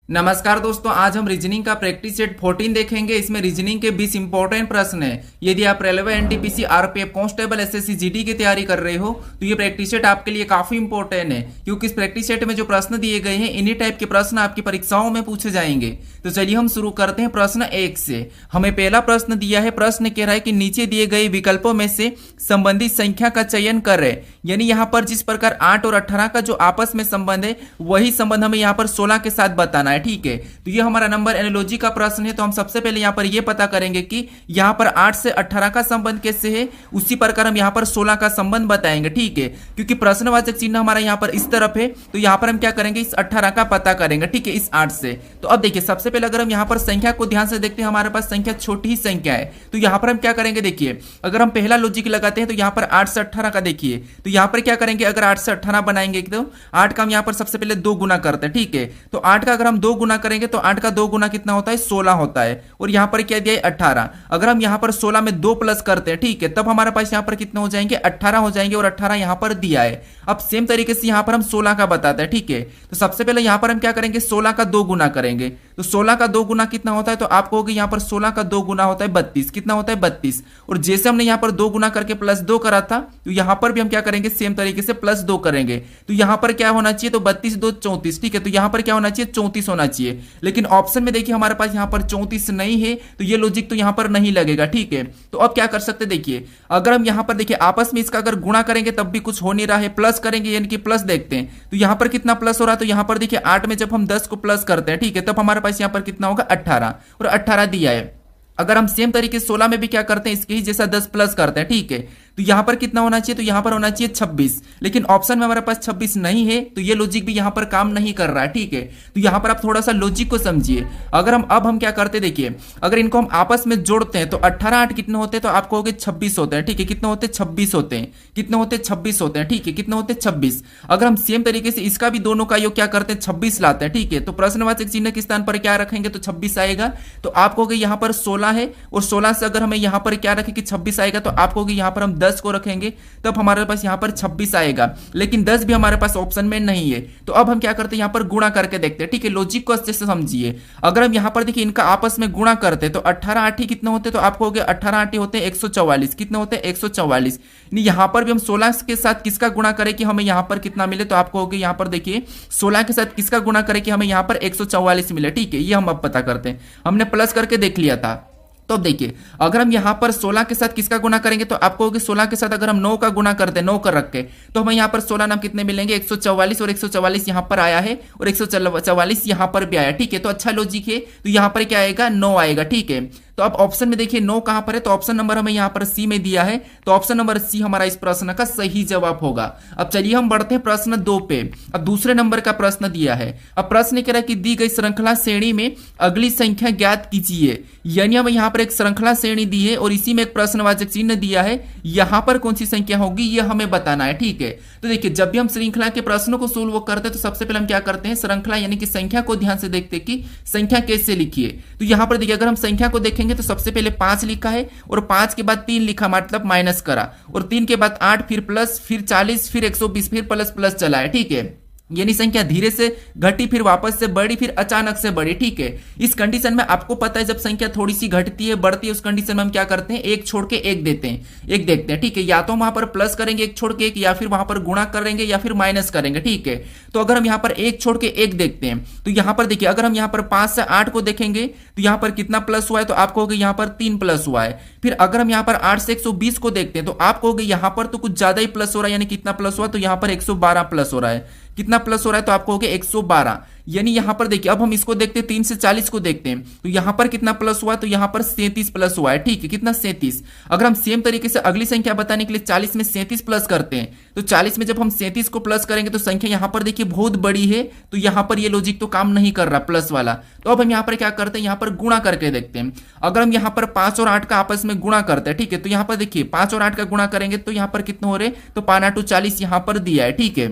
नमस्कार दोस्तों, आज हम रीजनिंग का प्रैक्टिस सेट 14 देखेंगे। इसमें रीजनिंग के 20 इंपॉर्टेंट प्रश्न है। यदि आप railway, NTPC, RPF, constable, SSC, GD की तैयारी कर रहे हो तो ये प्रैक्टिस सेट आपके लिए काफी इंपॉर्टेंट है, क्योंकि इस प्रैक्टिस सेट में जो प्रश्न दिए गए हैं इन्हीं टाइप के प्रश्न आपकी परीक्षाओं में पूछे जाएंगे। तो चलिए हम शुरू करते हैं प्रश्न 1 से। हमें पहला प्रश्न दिया है। प्रश्न कह रहा है कि नीचे दिए गए विकल्पों में से संबंधित संख्या का चयन करें। यानी यहाँ पर जिस प्रकार 8 और 18 का जो आपस में संबंध है वही संबंध हमें यहाँ पर 16 के साथ बताना है। ठीक है, तो ये हमारा नंबर एनालॉजी का प्रश्न है। तो हम सबसे पहले यहाँ पर ये पता करेंगे कि यहाँ पर 8 से 18 का संबंध कैसे है, उसी प्रकार हम यहाँ पर 16 का संबंध बताएंगे। ठीक है, क्योंकि प्रश्नवाचक चिन्ह हमारा यहाँ पर इस तरफ है, तो यहाँ पर हम क्या करेंगे, इस 18 का पता करेंगे। ठीक है, इस 8 से। तो अब देखिए, सबसे पहले अगर हम यहाँ पर संख्या को ध्यान से देखते हैं, हमारे पास संख्या छोटी ही संख्या है। तो यहाँ पर हम क्या करेंगे, देखिए अगर हम पहला लॉजिक लगाते हैं तो यहाँ पर 8 से 18 का देखिए, तो यहाँ पर क्या करेंगे, अगर 8 से 18 बनाएंगे तो 8 का हम यहाँ पर सबसे पहले 2 गुना करते हैं। ठीक है, तो 8 का अगर हम 2 गुना करेंगे तो 8 का 2 गुना कितना होता है, 16 होता है। और यहाँ पर क्या दिया है, 18। अगर हम यहाँ पर 16 में 2 प्लस करते हैं, ठीक है, तब हमारे पास यहाँ पर कितने हो जाएंगे, 18 हो जाएंगे। और 18 यहाँ पर दिया है। अब सेम तरीके से यहाँ पर हम 16 का बताते हैं। ठीक है, तो सबसे पहले यहाँ पर हम क्या करेंगे, 16 का 2 गुना करेंगे। तो 16 का 2 गुना कितना होता है, तो आप कहोगे यहाँ पर 16 का 2 गुना होता है 32। कितना होता है, 32। और जैसे हमने यहाँ पर 2 गुना करके प्लस 2 करा था, तो यहाँ पर भी हम क्या करेंगे, सेम तरीके से प्लस 2 करेंगे। तो यहाँ पर क्या होना चाहिए, तो 32 2 34। ठीक है, तो यहाँ पर क्या होना चाहिए, 34 होना चाहिए। लेकिन ऑप्शन में देखिए हमारे पास यहाँ पर 34 नहीं है, तो ये लॉजिक तो यहाँ पर नहीं लगेगा। ठीक है, तो अब क्या कर सकते, देखिए अगर हम यहाँ पर देखिए आपस में इसका अगर गुणा करेंगे तब भी कुछ हो नहीं रहा है, प्लस करेंगे यानी कि प्लस देखते हैं तो यहाँ पर कितना प्लस हो रहा है। तो यहाँ पर देखिए 8 में जब हम 10 को प्लस करते हैं, ठीक है, तब हमारे पास यहाँ पर कितना होगा, 18। और 18 दिया है। अगर हम सेम तरीके से 16 में भी क्या करते हैं, इसके ही जैसा 10 प्लस करते हैं। ठीक है, तो यहां पर कितना होना चाहिए, तो यहां पर होना चाहिए 26। लेकिन ऑप्शन में हमारे पास 26 नहीं है, तो ये लॉजिक भी यहां पर काम नहीं कर रहा है। ठीक है, तो यहां पर आप थोड़ा सा लॉजिक को समझिए। अगर हम क्या करते हैं, देखिए अगर इनको हम आपस में जोड़ते हैं तो 18 8 कितने होते हैं, तो आप कहोगे 26 होते हैं। ठीक है, कितने होते हैं, 26 होते हैं। कितने होते हैं, 26 होते हैं। ठीक है, कितने होते हैं, 26। अगर हम सेम तरीके से इसका भी दोनों का योग क्या करते हैं, 26 लाते हैं। ठीक है, तो प्रश्नवाचक चिन्ह के स्थान पर क्या रखेंगे, तो 26 आएगा। तो आप कहोगे यहाँ पर 16 है, और 16 से अगर हमें यहाँ पर क्या रखें कि 26 आएगा, तो आप कहोगे यहाँ पर हम 10 को रखेंगे, तब हमारे पास यहाँ पर 26 आएगा। लेकिन 10 भी हमारे पास ऑप्शन में नहीं है, तो अब हम क्या करते हैं, यहाँ पर गुणा करके देखते हैं। ठीक है, लॉजिक को अच्छे से समझिए। अगर हम यहाँ पर देखिए इनका आपस में गुणा करते हैं तो 18 8 ही कितने होते हैं, तो आप कहोगे 18 8 होते हैं 144। कितने होते हैं, 144। यहाँ पर भी हम 16 के साथ किसका गुणा करें कि हमें यहाँ पर कितना मिले, तो आप कहोगे यहाँ पर देखिए 16 के साथ किसका गुणा करें कि हमें यहाँ पर 144 मिले। ठीक है, ये हम अब पता करते हैं। हमने प्लस करके देख लिया था। तो अब देखिए अगर हम यहाँ पर 16 के साथ किसका गुना करेंगे, तो आप कहोगे 16 के साथ अगर हम 9 का गुना करते हैं, 9 कर रख के, तो हमें यहाँ पर 16 नाम कितने मिलेंगे, 144। और 144 यहाँ पर आया है और 144 यहाँ पर भी आया। ठीक है, तो अच्छा लॉजिक है। तो यहाँ पर क्या आएगा, 9 आएगा। ठीक है, तो अब ऑप्शन में देखिए 9 कहां पर है, तो ऑप्शन नंबर हमें यहाँ पर सी में दिया है। तो ऑप्शन नंबर सी हमारा इस प्रश्न का सही जवाब होगा। अब चलिए हम बढ़ते हैं प्रश्न 2 पे। अब दूसरे नंबर का प्रश्न दिया है। अब प्रश्न कह रहा है कि दी गई श्रृंखला श्रेणी में अगली संख्या ज्ञात कीजिए। यानी हमें यहाँ पर एक श्रृंखला श्रेणी दी है और इसी में एक प्रश्नवाचक चिन्ह दिया है। यहाँ पर कौन सी संख्या होगी ये हमें बताना है। ठीक है, तो देखिए जब भी हम श्रृंखला के प्रश्नों को सोल्व करते हैं तो सबसे पहले हम क्या करते हैं, श्रृंखला यानी कि संख्या को ध्यान से देखते हैं कि संख्या कैसे लिखिए। तो यहाँ पर देखिए अगर हम संख्या को देखेंगे तो सबसे पहले 5 लिखा है और 5 के बाद 3 लिखा, मतलब माइनस करा, और 3 के बाद 8, फिर प्लस, फिर 40, फिर 120, फिर प्लस प्लस चला है। ठीक है, यानी संख्या धीरे से घटी, फिर वापस से बढ़ी, फिर अचानक से बढ़ी। ठीक है, इस कंडीशन में आपको पता है जब संख्या थोड़ी सी घटती है बढ़ती है, उस कंडीशन में हम क्या करते हैं, एक छोड़ के एक देते हैं, एक देखते हैं। ठीक है, या तो हम वहां पर प्लस करेंगे एक छोड़ के एक, या फिर वहां पर गुणा करेंगे, या फिर माइनस करेंगे। ठीक है, तो अगर हम यहाँ पर एक छोड़ के एक देखते हैं तो यहाँ पर देखिए अगर हम यहाँ पर 5 से 8 को देखेंगे तो यहाँ पर कितना प्लस हुआ है, तो आप कहोगे यहाँ पर 3 प्लस हुआ है। फिर अगर हम यहाँ पर 8 से 120 को देखते हैं तो आप कहोगे यहाँ पर तो कुछ ज्यादा ही प्लस हो रहा है, यानी कितना प्लस हुआ, तो यहाँ पर 112 प्लस हो रहा है। कितना प्लस हो रहा है, तो आप कहोगे 112। यानी यहाँ पर देखिए अब हम इसको देखते हैं, 3 से 40 को देखते हैं तो यहाँ पर कितना प्लस हुआ, तो यहाँ पर 37 प्लस हुआ है। ठीक है, कितना, 37। अगर हम सेम तरीके से अगली संख्या बताने के लिए 40 में 37 प्लस करते हैं तो 40 में जब हम 37 को प्लस करेंगे तो संख्या यहाँ पर देखिए बहुत बड़ी है, तो यहाँ पर ये लॉजिक तो काम नहीं कर रहा प्लस वाला। तो अब हम यहाँ पर क्या करते हैं, यहाँ पर गुणा करके देखते हैं। अगर हम यहाँ पर 5 और 8 का आपस में गुणा करते हैं, ठीक है, तो यहाँ पर देखिए 5 और 8 का गुणा करेंगे तो यहाँ पर कितने हो रहे, तो 5 8 40 यहाँ पर दिया है। ठीक है,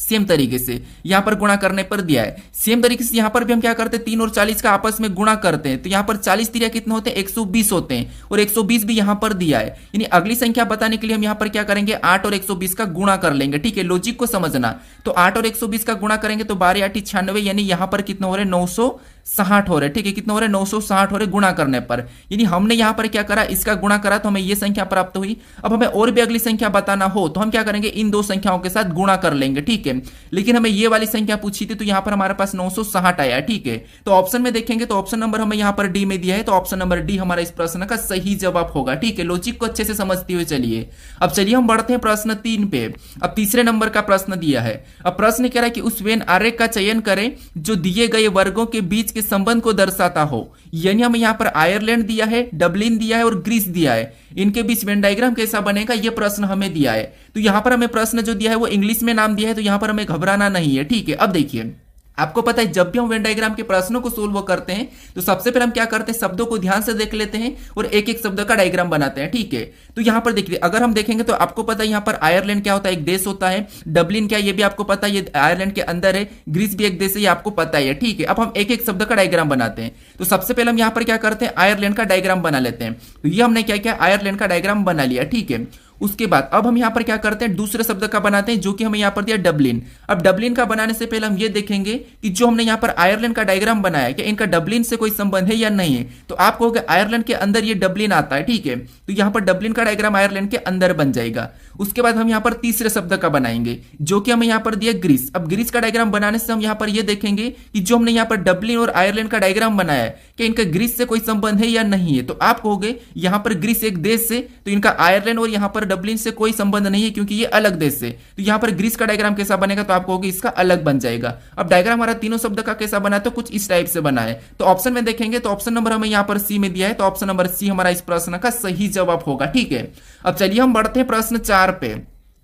सेम तरीके से यहां पर गुणा करने पर दिया है। सेम तरीके से यहां पर भी हम क्या करते हैं, 3 और 40 का आपस में गुणा करते हैं, तो यहां पर 40 तिरिया कितने होते हैं, 120 होते हैं, और 120 भी यहां पर दिया है। यानी अगली संख्या बताने के लिए हम यहां पर क्या करेंगे, 8 और 120 का गुणा कर लेंगे। ठीक है, लॉजिक को समझना। तो 8 और 120 का गुणा करेंगे तो 12 8 96, यानी यहां पर कितने हो रहे, 960 हो रहे। ठीक है, कितने हो रहे, 960 हो रहे गुणा करने पर। यानी हमने यहां पर क्या करा, इसका गुणा करा तो हमें यह संख्या प्राप्त हुई। अब हमें और भी अगली संख्या बताना हो तो हम क्या करेंगे, इन दो संख्याओं के साथ गुणा कर लेंगे। ठीक है, लेकिन हमें ये वाली संख्या पूछी थी तो यहां पर हमारे पास 960 आया। ठीक है, तो ऑप्शन में देखेंगे तो ऑप्शन नंबर हमें यहां पर डी में दिया है, तो ऑप्शन नंबर डी हमारा इस प्रश्न का सही जवाब होगा। ठीक है, लॉजिक को अच्छे से समझते हुए चलिए। अब चलिए हम बढ़ते हैं प्रश्न 3 पे। अब तीसरे नंबर का प्रश्न दिया है। अब प्रश्न कह रहा है कि उस वेन आरेख का चयन करें जो दिए गए वर्गों के बीच के संबंध को दर्शाता हो। यानी हमें यहां पर आयरलैंड दिया है, डबलिन दिया है और ग्रीस दिया है, इनके बीच वेन डायग्राम कैसा बनेगा यह प्रश्न हमें दिया है। तो यहां पर हमें प्रश्न जो दिया है वो इंग्लिश में नाम दिया है, तो यहां पर हमें घबराना नहीं है। ठीक है, अब देखिए आपको पता है जब भी हम वेन डायग्राम के प्रश्नों को सोल्व करते हैं तो सबसे पहले हम क्या करते हैं, शब्दों को ध्यान से देख लेते हैं और एक एक शब्द का डायग्राम बनाते हैं। ठीक है, तो यहां पर देखिए अगर हम देखेंगे तो आपको पता है यहां पर आयरलैंड क्या होता है, एक देश होता है। डबलिन क्या, ये भी आपको पता है, ये आयरलैंड के अंदर है। ग्रीस भी एक देश है, ये आपको पता है। ठीक है, अब हम एक एक शब्द का डायग्राम बनाते हैं। तो सबसे पहले हम यहां पर क्या करते हैं, आयरलैंड का डायग्राम बना लेते हैं। तो ये हमने क्या किया, आयरलैंड का डायग्राम बना लिया। ठीक है, उसके बाद अब हम यहां पर क्या करते हैं, दूसरे शब्द का बनाते हैं जो कि हमें यहां पर दिया डबलिन। अब डबलिन का बनाने से पहले हम ये देखेंगे कि जो हमने यहां पर आयरलैंड का डायग्राम बनाया है, क्या इनका डबलिन से कोई संबंध है या नहीं है। तो आप कहोगे आयरलैंड के अंदर ये डबलिन आता है। ठीक है, तो यहां पर डबलिन का डायग्राम आयरलैंड के अंदर बन जाएगा। उसके बाद हम यहां पर तीसरे शब्द का बनाएंगे जो कि हमें यहां पर दिया ग्रीस। अब ग्रीस का डायग्राम बनाने से हम यहां पर यह देखेंगे कि जो हमने यहां पर डबलिन और आयरलैंड का डायग्राम बनाया है, कि इनका ग्रीस से कोई संबंध है या नहीं है। तो आप कहोगे यहां पर ग्रीस एक देश से, तो इनका आयरलैंड और यहां पर डबलिन से कोई संबंध नहीं है क्योंकि ये अलग देश से। तो यहां पर ग्रीस का डायग्राम कैसा बनेगा, तो आप कहोगे इसका अलग बन जाएगा। अब डायग्राम हमारा तीनों शब्द का कैसा बना है, तो कुछ इस टाइप से बना है। तो ऑप्शन में देखेंगे तो ऑप्शन नंबर हमें यहां पर सी में दिया है, तो ऑप्शन नंबर सी हमारा इस प्रश्न का सही जवाब होगा। ठीक है, अब चलिए हम बढ़ते हैं प्रश्न 4 पे।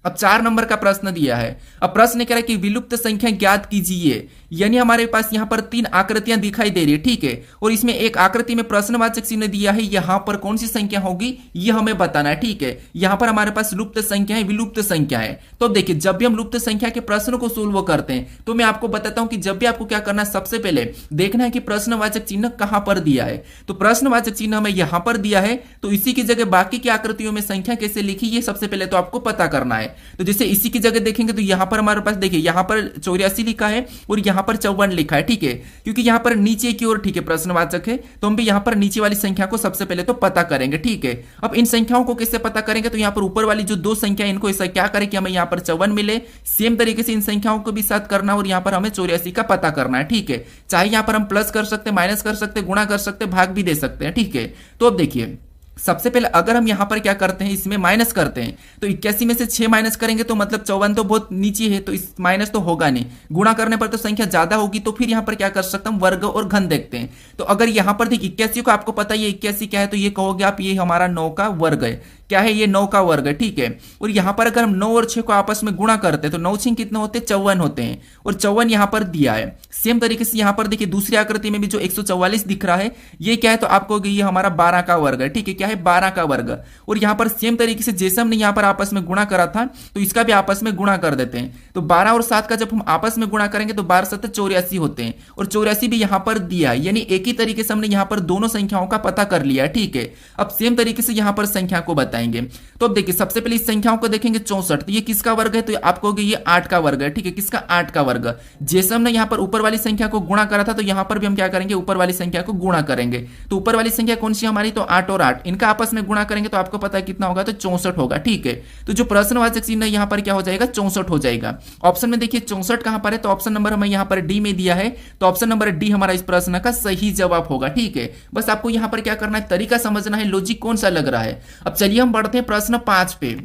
अब 4 नंबर का प्रश्न दिया है। अब प्रश्न कह रहा है कि विलुप्त संख्या ज्ञात कीजिए। यानी हमारे पास यहां पर 3 आकृतियां दिखाई दे रही है। ठीक है, और इसमें एक आकृति में प्रश्नवाचक चिन्ह दिया है, यहां पर कौन सी संख्या होगी यह हमें बताना है। ठीक है, यहां पर हमारे पास लुप्त संख्या है, विलुप्त संख्या है। तो अब देखिए जब भी हम लुप्त संख्या के प्रश्न को सोल्व करते हैं तो मैं आपको बताता हूं कि जब भी आपको क्या करना है, सबसे पहले देखना है कि प्रश्नवाचक चिन्ह कहां पर दिया है। तो प्रश्नवाचक चिन्ह हमें यहां पर दिया है, तो इसी की जगह बाकी की आकृतियों में संख्या कैसे लिखी ये सबसे पहले तो आपको पता करना है। तो जैसे इसी की जगह देखेंगे तो यहां पर हमारे पास देखिए यहां पर 84 लिखा है और यहां पर 54 लिखा है। ठीक है, क्योंकि यहां पर नीचे की ओर ठीक है प्रश्नवाचक है, तो हम भी यहां पर नीचे वाली संख्या को सबसे पहले तो पता करेंगे। ठीक है, अब इन संख्याओं को कैसे पता करेंगे, तो यहां पर ऊपर वाली जो 2 संख्या इनको ऐसा क्या करें कि हमें यहां पर 54 मिले, सेम तरीके से इन संख्याओं को भी साथ करना और यहां पर हमें 84 का पता करना है। ठीक है, चाहे यहां पर हम प्लस कर सकते हैं, माइनस कर सकते हैं, गुणा कर सकते हैं, भाग भी दे सकते हैं। ठीक है, तो अब देखिए सबसे पहले अगर हम यहां पर क्या करते हैं, इसमें माइनस करते हैं, तो 81 में से 6 माइनस करेंगे तो मतलब 54 तो बहुत नीचे है, तो इस माइनस तो होगा नहीं। गुणा करने पर तो संख्या ज्यादा होगी, तो फिर यहां पर क्या कर सकते हैं, वर्ग और घन देखते हैं। तो अगर यहां पर देखिए 81 को आपको पता है ये 81 क्या है, तो ये कहोगे आप ये हमारा 9 का वर्ग है। क्या है, ये 9 का वर्ग है। ठीक है, और यहां पर अगर हम 9 और 6 को आपस में गुणा करते हैं तो 9 6 कितने होते हैं, 54 होते हैं, और 54 यहां पर दिया है। सेम तरीके से यहां पर देखिए दूसरी आकृति में भी जो 144 दिख रहा है ये क्या है, तो आपको ये हमारा 12 का वर्ग है। ठीक है, क्या है, 12 का वर्ग। और यहां पर सेम तरीके से जैसे हमने यहां पर आपस में गुणा करा था तो इसका भी आपस में गुणा कर देते हैं। तो 12 और 7 का जब हम आपस में गुणा करेंगे तो 12 7 84 होते हैं, और 84 भी यहां पर दिया है। यानी एक ही तरीके से हमने यहां पर दोनों संख्याओं का पता कर लिया है। ठीक है, अब सेम तरीके से यहां पर संख्या को बताएंगे। तो अब देखिए सबसे पहले इस संख्याओं को देखेंगे 64, तो ये किसका वर्ग है, तो आप कहोगे ये 8 का वर्ग है। ठीक है, किसका, 8 का वर्ग। जैसे हमने यहां पर ऊपर वाली संख्या को गुणा करा था तो यहां पर भी हम क्या करेंगे, ऊपर वाली संख्या को गुणा करेंगे। तो ऊपर वाली संख्या कौन सी हमारी, तो 8 और 8 इनका आपस में गुणा करेंगे तो आपको पता है कितना होगा, तो 64 होगा। ठीक है, तो जो प्रश्नवाचक चिन्ह है यहां पर क्या हो जाएगा, 64 हो जाएगा। ऑप्शन में देखिए 64 कहां पर है, तो ऑप्शन नंबर हमें यहां पर डी में दिया है, तो ऑप्शन नंबर डी हमारा इस प्रश्न का सही जवाब होगा। ठीक है, बस आपको यहां पर क्या करना है, तरीका समझना है, लॉजिक कौन सा लग रहा है। अब चलिए हम बढ़ते हैं प्रश्न 5 पे।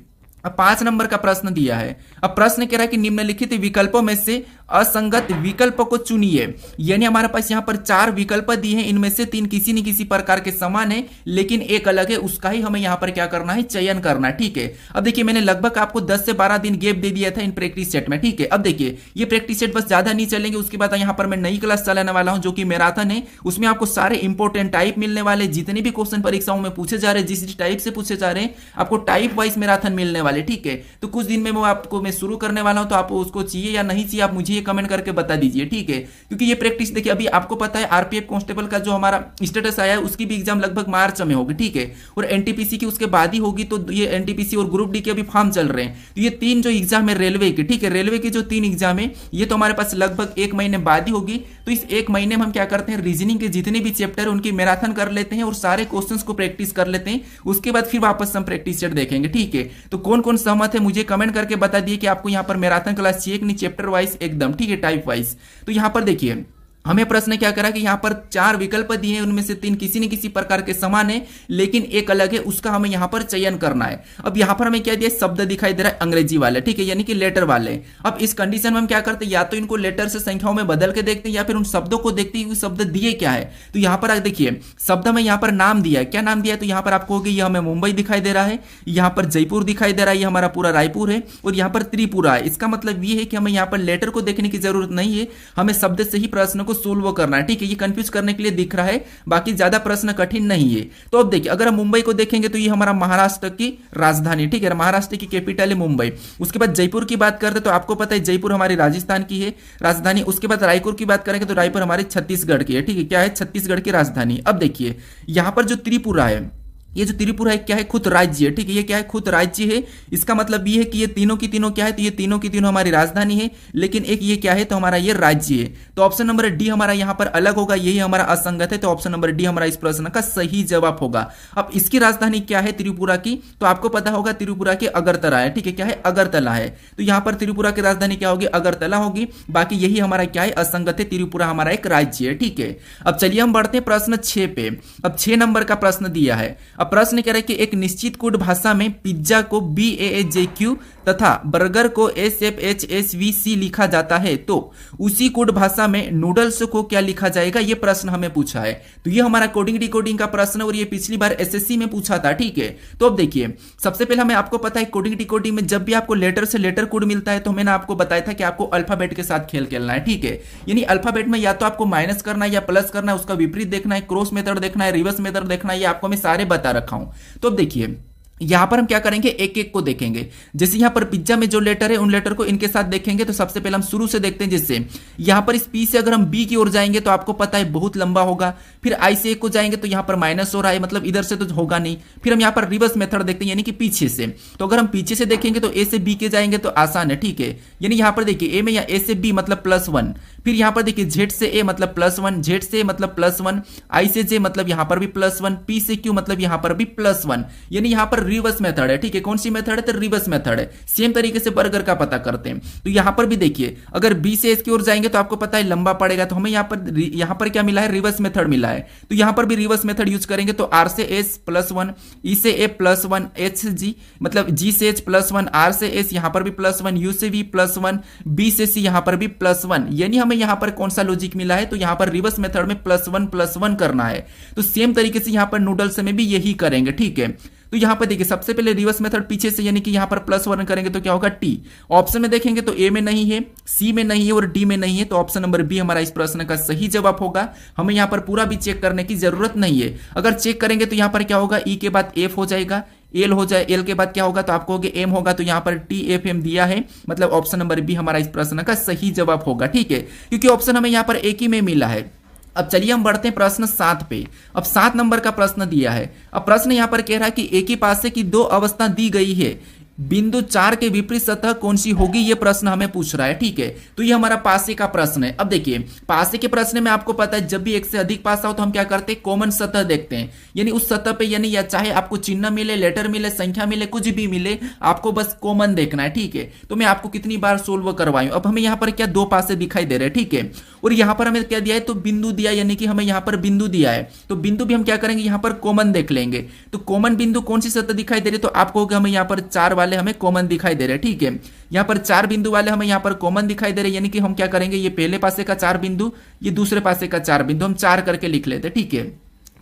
अब 5 नंबर का प्रश्न दिया है। अब प्रश्न कह रहा है कि निम्नलिखित विकल्पों में से असंगत विकल्प को चुनिए। यानी हमारे पास यहाँ पर 4 विकल्प दिए हैं, इनमें से 3 किसी न किसी प्रकार के समान है लेकिन एक अलग है, उसका ही हमें यहाँ पर क्या करना है, चयन करना है। ठीक है, अब देखिए मैंने लगभग आपको 10 से 12 दिन गैप दे दिया था इन प्रैक्टिस सेट में। ठीक है, अब देखिए ये प्रैक्टिस सेट बस ज्यादा नहीं चलेंगे, उसके बाद यहाँ पर मैं नई क्लास चलाने वाला हूँ जो कि मैराथन है। उसमें आपको सारे इंपॉर्टेंट टाइप मिलने वाले, जितने भी क्वेश्चन परीक्षाओं में पूछे जा रहे हैं, जिस टाइप से पूछे जा रहे हैं, आपको टाइप वाइज मैराथन मिलने वाले। ठीक है, तो कुछ दिन में वो आपको मैं शुरू करने वाला हूं, तो आपको उसको चाहिए या नहीं चाहिए आप मुझे ये कमेंट करके बता दीजिए। ठीक है, क्योंकि ये प्रैक्टिस देखिए अभी आपको पता है आरपीएफ कांस्टेबल का जो हमारा स्टेटस आया है उसकी भी एग्जाम लगभग मार्च में होगी। ठीक है, और एनटीपीसी की उसके बाद ही होगी, तो ये एनटीपीसी और ग्रुप डी के अभी फॉर्म चल रहे हैं। तो ये 3 जो एग्जाम है रेलवे के, ठीक है, रेलवे के जो 3 एग्जाम है ये तो हमारे पास लगभग 1 महीने बाद ही होगी। तो इस 1 महीने में हम क्या करते हैं, रीजनिंग के जितने भी चैप्टर है उनकी मैराथन कर लेते हैं और सारे क्वेश्चंस को प्रैक्टिस कर लेते हैं। उसके बाद फिर वापस हम प्रैक्टिस सेट देखेंगे। ठीक है, तो कौन कौन सहमत है मुझे कमेंट करके बता दिए कि आपको यहाँ पर मैराथन क्लास चाहिए कि नहीं, चैप्टर वाइज एकदम। ठीक है, टाइप वाइज। तो यहाँ पर देखिए हमें प्रश्न क्या करा कि यहाँ पर 4 विकल्प दिए हैं, उनमें से 3 किसी न किसी प्रकार के समान है लेकिन एक अलग है, उसका हमें यहाँ पर चयन करना है। अब यहाँ पर हमें क्या दिया, शब्द दिखाई दे रहा है अंग्रेजी वाले, ठीक है, यानी कि लेटर वाले। अब इस कंडीशन में हम क्या करते हैं, या तो इनको लेटर से संख्याओं में बदल के देखते हैं या फिर उन शब्दों को देखते हैं कि शब्द दिए क्या है। तो यहाँ पर देखिए शब्द में यहाँ पर नाम दिया है, क्या नाम दिया है, तो यहाँ पर आपको ये हमें मुंबई दिखाई दे रहा है, यहाँ पर जयपुर दिखाई दे रहा है, ये हमारा पूरा रायपुर है, और यहाँ पर त्रिपुरा है। इसका मतलब ये है कि हमें यहाँ पर लेटर को देखने की जरूरत नहीं है, हमें शब्द से ही प्रश्न को सोल्व करना है। ठीक है, ये कंफ्यूज करने के लिए दिख रहा है, बाकी ज्यादा प्रश्न कठिन नहीं है। तो अब देखिए अगर हम मुंबई को देखेंगे तो ये हमारा महाराष्ट्र की राजधानी, ठीक है, महाराष्ट्र की कैपिटल है मुंबई। उसके बाद जयपुर की बात करते तो आपको पता है जयपुर हमारी राजस्थान की है राजधानी। उसके बाद रायपुर की बात करेंगे तो रायपुर हमारे छत्तीसगढ़ की है। ठीक है, क्या है, छत्तीसगढ़ की राजधानी। अब देखिए यहां पर जो त्रिपुरा है, ये जो त्रिपुरा है क्या है, खुद राज्य है। ठीक है, ये क्या है, खुद राज्य है। इसका मतलब ये है कि ये तीनों की तीनों क्या है, तो ये तीनों की तीनों हमारी राजधानी है, लेकिन एक ये क्या है, तो हमारा ये राज्य है। तो ऑप्शन नंबर डी हमारा यहाँ पर अलग होगा, यही हमारा असंगत है। तो ऑप्शन नंबर डी हमारा इस प्रश्न का सही जवाब होगा। अब इसकी राजधानी क्या है त्रिपुरा की, तो आपको पता होगा त्रिपुरा की अगरतला है। ठीक है, क्या है, अगरतला है। तो यहाँ पर त्रिपुरा की राजधानी क्या होगी, अगरतला होगी। बाकी यही हमारा क्या है, असंगत है, त्रिपुरा हमारा एक राज्य है। ठीक है, अब चलिए हम बढ़ते हैं प्रश्न 6 पे। अब 6 नंबर का प्रश्न दिया है। अब प्रश्न कह रहा है कि एक निश्चित कोड भाषा में पिज्जा को BAAJQ तथा बर्गर को SFHSVC लिखा जाता है, तो उसी कोड भाषा में नूडल्स को क्या लिखा जाएगा, यह प्रश्न हमें पूछा है। तो यह हमारा कोडिंग डिकोडिंग का प्रश्न है और ये पिछली बार SSC में पूछा था। ठीक है, तो अब देखिए सबसे पहले हमें आपको पता है कोडिंग डिकोडिंग में जब भी आपको लेटर से लेटर कोड मिलता है तो मैंने आपको बताया था कि आपको अल्फाबेट के साथ खेल खेलना है। ठीक है, यानी अल्फाबेट में या तो आपको माइनस करना है या प्लस करना है, उसका विपरीत देखना है, क्रॉस मेथड देखना है, रिवर्स मेथड देखना है, ये आपको मैं सारे बता रखा हूं। तो अब देखिए यहां पर हम क्या करेंगे, एक एक को देखेंगे। जैसे यहां पर पिज्जा में जो लेटर है उन लेटर को इनके साथ देखेंगे। तो सबसे पहले हम शुरू से देखते हैं। जैसे यहां पर इस पी से अगर हम बी की ओर जाएंगे तो आपको पता है बहुत लंबा होगा। फिर आई से एक को जाएंगे तो यहां पर माइनस हो रहा है, मतलब इधर से तो होगा नहीं। फिर हम यहां पर रिवर्स मेथड देखते हैं, यानी कि पीछे से। तो अगर हम पीछे से देखेंगे तो ए से बी के जाएंगे तो आसान है। ठीक है, यानी यहां पर देखिए ए में या ए से बी मतलब +1, फिर यहां पर देखिए जेड से ए मतलब +1, जेड से मतलब +1, आई से जे मतलब यहां पर भी +1, पी से क्यू मतलब यहां पर भी +1, यानी यहां पर रिवर्स मेथड है। ठीक है, कौन सी मेथड है, तो रिवर्स मेथड है। सेम तरीके से बर्गर का पता करते हैं। तो यहां पर भी देखिए अगर बी से एस की ओर जाएंगे तो आपको पता है लंबा पड़ेगा, तो हमें यहां पर क्या मिला है, रिवर्स मेथड मिला है। तो यहां पर भी रिवर्स मेथड यूज करेंगे। तो आर से एस +1, ई से ए +1, एच से जी मतलब जी से एच +1, आर से एस यहां पर भी +1, यू से भी +1, बी से सी यहां पर भी +1, यानी हमें यहां पर कौन सा लॉजिक मिला है, तो यहां पर रिवर्स मेथड में +1 करना है। तो सेम तरीके से यहां पर नूडल्स में भी यही करेंगे। ठीक है, तो यहां पर देखिए सबसे पहले रिवर्स मेथड पीछे से, यानी कि यहां पर +1 करेंगे तो क्या होगा, टी। ऑप्शन में देखेंगे तो ए में नहीं है, सी में नहीं है और डी में नहीं है। तो ऑप्शन नंबर बी हमारा इस प्रश्न का सही जवाब होगा। हमें यहां पर पूरा भी चेक करने की जरूरत नहीं है। अगर चेक करेंगे तो यहां पर क्या होगा, ई के बाद एफ हो जाएगा, एल हो जाए, एल के बाद क्या होगा, तो आपको एम होगा। तो यहां पर TFM दिया है, मतलब ऑप्शन नंबर बी हमारा इस प्रश्न का सही जवाब होगा। ठीक है, क्योंकि ऑप्शन हमें यहां पर एक ही में मिला है। अब चलिए हम बढ़ते हैं प्रश्न 7 पे। अब 7 नंबर का प्रश्न दिया है। अब प्रश्न यहां पर कह रहा है कि एक ही पासे की 2 अवस्था दी गई है, बिंदु 4 के विपरीत सतह कौन सी होगी, यह प्रश्न हमें पूछ रहा है। ठीक है, तो ये हमारा पासे का प्रश्न है। अब देखिए पासे के प्रश्न में आपको पता है जब भी एक से अधिक पासा हो तो हम क्या करते हैं, कॉमन सतह देखते हैं। यानी उस सतह पे, यानी या चाहे आपको चिन्ह मिले, लेटर मिले, संख्या मिले, कुछ भी मिले, आपको बस कॉमन देखना है। ठीक है, तो मैं आपको कितनी बार सोल्व करवाऊं। अब हमें यहाँ पर क्या 2 पासे दिखाई दे रहे हैं। ठीक है, और यहाँ पर हमें क्या दिया है, तो बिंदु दिया, यानी कि हमें यहाँ पर बिंदु दिया है। तो बिंदु भी हम क्या करेंगे, यहाँ पर कॉमन देख लेंगे। तो कॉमन बिंदु कौन सी सतह दिखाई दे रही है, तो आपको हमें यहाँ पर 4 वाले हमें कॉमन दिखाई दे रहे हैं। ठीक है, यहाँ पर 4 बिंदु वाले हमें यहाँ पर कॉमन दिखाई दे रहे हैं, यानी कि हम क्या करेंगे, ये पहले पासे का 4 बिंदु, ये दूसरे पासे का 4 बिंदु, हम 4 करके लिख लेते हैं। ठीक है,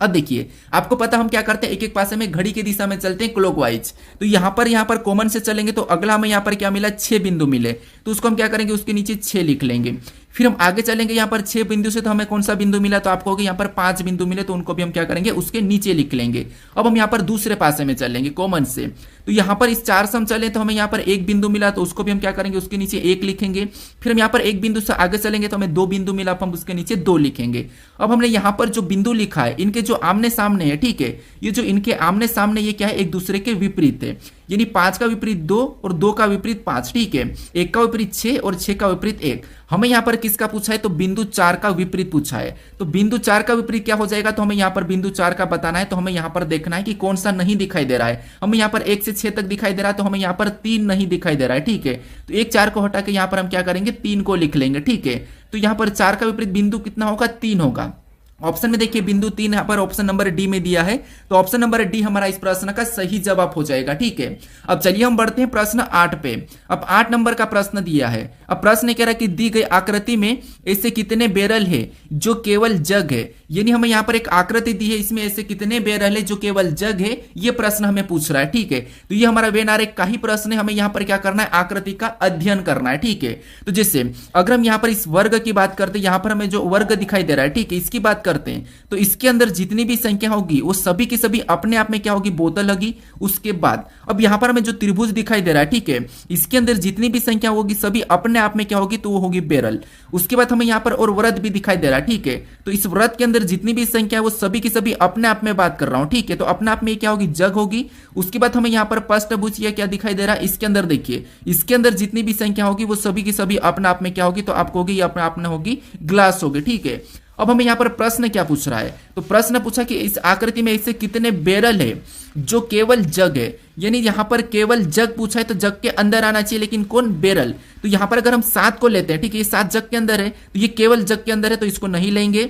अब देखिए आपको पता हम क्या करते हैं, एक एक पासे में घड़ी की दिशा में चलते हैं क्लॉकवाइज। तो यहाँ पर कॉमन से चलेंगे तो अगला हमें यहाँ पर क्या मिला, 6 बिंदु मिले, तो उसको हम क्या करेंगे, उसके नीचे 6 लिख लेंगे। फिर हम आगे चलेंगे, यहाँ पर 6 बिंदु से तो हमें कौन सा बिंदु मिला, तो आपको होगा यहाँ पर 5 बिंदु मिले, तो उनको भी हम क्या करेंगे, उसके नीचे लिख लेंगे। अब हम यहाँ पर दूसरे पासे में चलेंगे कॉमन से, तो यहाँ पर इस 4 से हम चले तो हमें यहाँ पर 1 बिंदु मिला, तो उसको भी हम क्या करेंगे, उसके नीचे 1 लिखेंगे। फिर हम यहाँ पर 1 बिंदु से आगे चलेंगे तो हमें 2 बिंदु मिला, हम उसके नीचे 2 लिखेंगे। अब हमने यहाँ पर जो बिंदु लिखा है, इनके जो आमने सामने है, ठीक है, ये जो इनके आमने सामने ये क्या है, एक दूसरे के विपरीत है, यानी 5 का विपरीत 2 और 2 का विपरीत 5। ठीक है, 1 का विपरीत 6 और 6 का विपरीत 1। हमें यहाँ पर किसका पूछा है, तो बिंदु 4 का विपरीत पूछा है। तो बिंदु 4 का विपरीत क्या हो जाएगा, तो हमें यहाँ पर बिंदु 4 का बताना है, तो हमें यहाँ पर देखना है कि कौन सा नहीं दिखाई दे रहा है। हमें यहाँ पर 1 से 6 तक दिखाई दे रहा है, तो हमें यहाँ पर 3 नहीं दिखाई दे रहा है। ठीक है, तो 1 4 को हटा के यहाँ पर हम क्या करेंगे, 3 को लिख लेंगे। ठीक है, तो यहाँ पर 4 का विपरीत बिंदु कितना होगा, 3 होगा। ऑप्शन में देखिए बिंदु 3 यहाँ पर ऑप्शन नंबर डी में दिया है, तो ऑप्शन नंबर डी हमारा इस प्रश्न का सही जवाब हो जाएगा। ठीक है, अब चलिए हम बढ़ते हैं प्रश्न 8 पे। अब 8 नंबर का प्रश्न दिया है। अब प्रश्न कह रहा है कि दी गई आकृति में ऐसे कितने बैरल है जो केवल जग है, यानी हमें यहाँ पर एक आकृति दी है, इसमें ऐसे कितने बैरल है जो केवल जग है, ये प्रश्न हमें पूछ रहा है। ठीक है, तो ये हमारा वेन आरेख का ही प्रश्न है, हमें यहाँ पर क्या करना है, आकृति का अध्ययन करना है। ठीक है, तो जैसे अगर हम यहाँ पर इस वर्ग की बात करते हैं, यहाँ पर हमें जो वर्ग दिखाई दे रहा है, ठीक है, इसकी बात करते हैं, तो इसके अंदर जितनी भी संख्या होगी वो सभी की सभी अपने आप में क्या होगी, बोतल होगी। उसके बाद अब यहाँ पर हमें जो त्रिभुज दिखाई दे रहा है, ठीक है, इसके अंदर जितनी भी संख्या होगी सभी अपने आप में क्या होगी, तो वो होगी बैरल। उसके बाद हमें यहाँ पर और व्रत भी दिखाई दे रहा है। ठीक है, तो इस व्रत के अंदर जितनी भी संख्या है वो सभी की सभी अपने आप में बात कर रहा हूं। ठीक है, तो अपने आप में क्या होगी, जग होगी। उसके बाद हमें यहाँ पर पष्टभुज या क्या दिखाई दे रहा है, इसके अंदर देखिए, इसके अंदर जितनी भी संख्या होगी वो सभी की सभी अपने आप में क्या होगी, तो आपको होगी, अपने आप में होगी, ग्लास होगी। ठीक है, अब हमें यहाँ पर प्रश्न क्या पूछ रहा है, तो प्रश्न पूछा कि इस आकृति में ऐसे कितने बैरल है जो केवल जग है, यानी यहाँ पर केवल जग पूछा है, तो जग के अंदर आना चाहिए, लेकिन कौन, बैरल। तो यहाँ पर अगर हम 7 को लेते हैं, ठीक है, ये 7 जग के अंदर है, तो ये केवल जग के अंदर है, तो इसको नहीं लेंगे।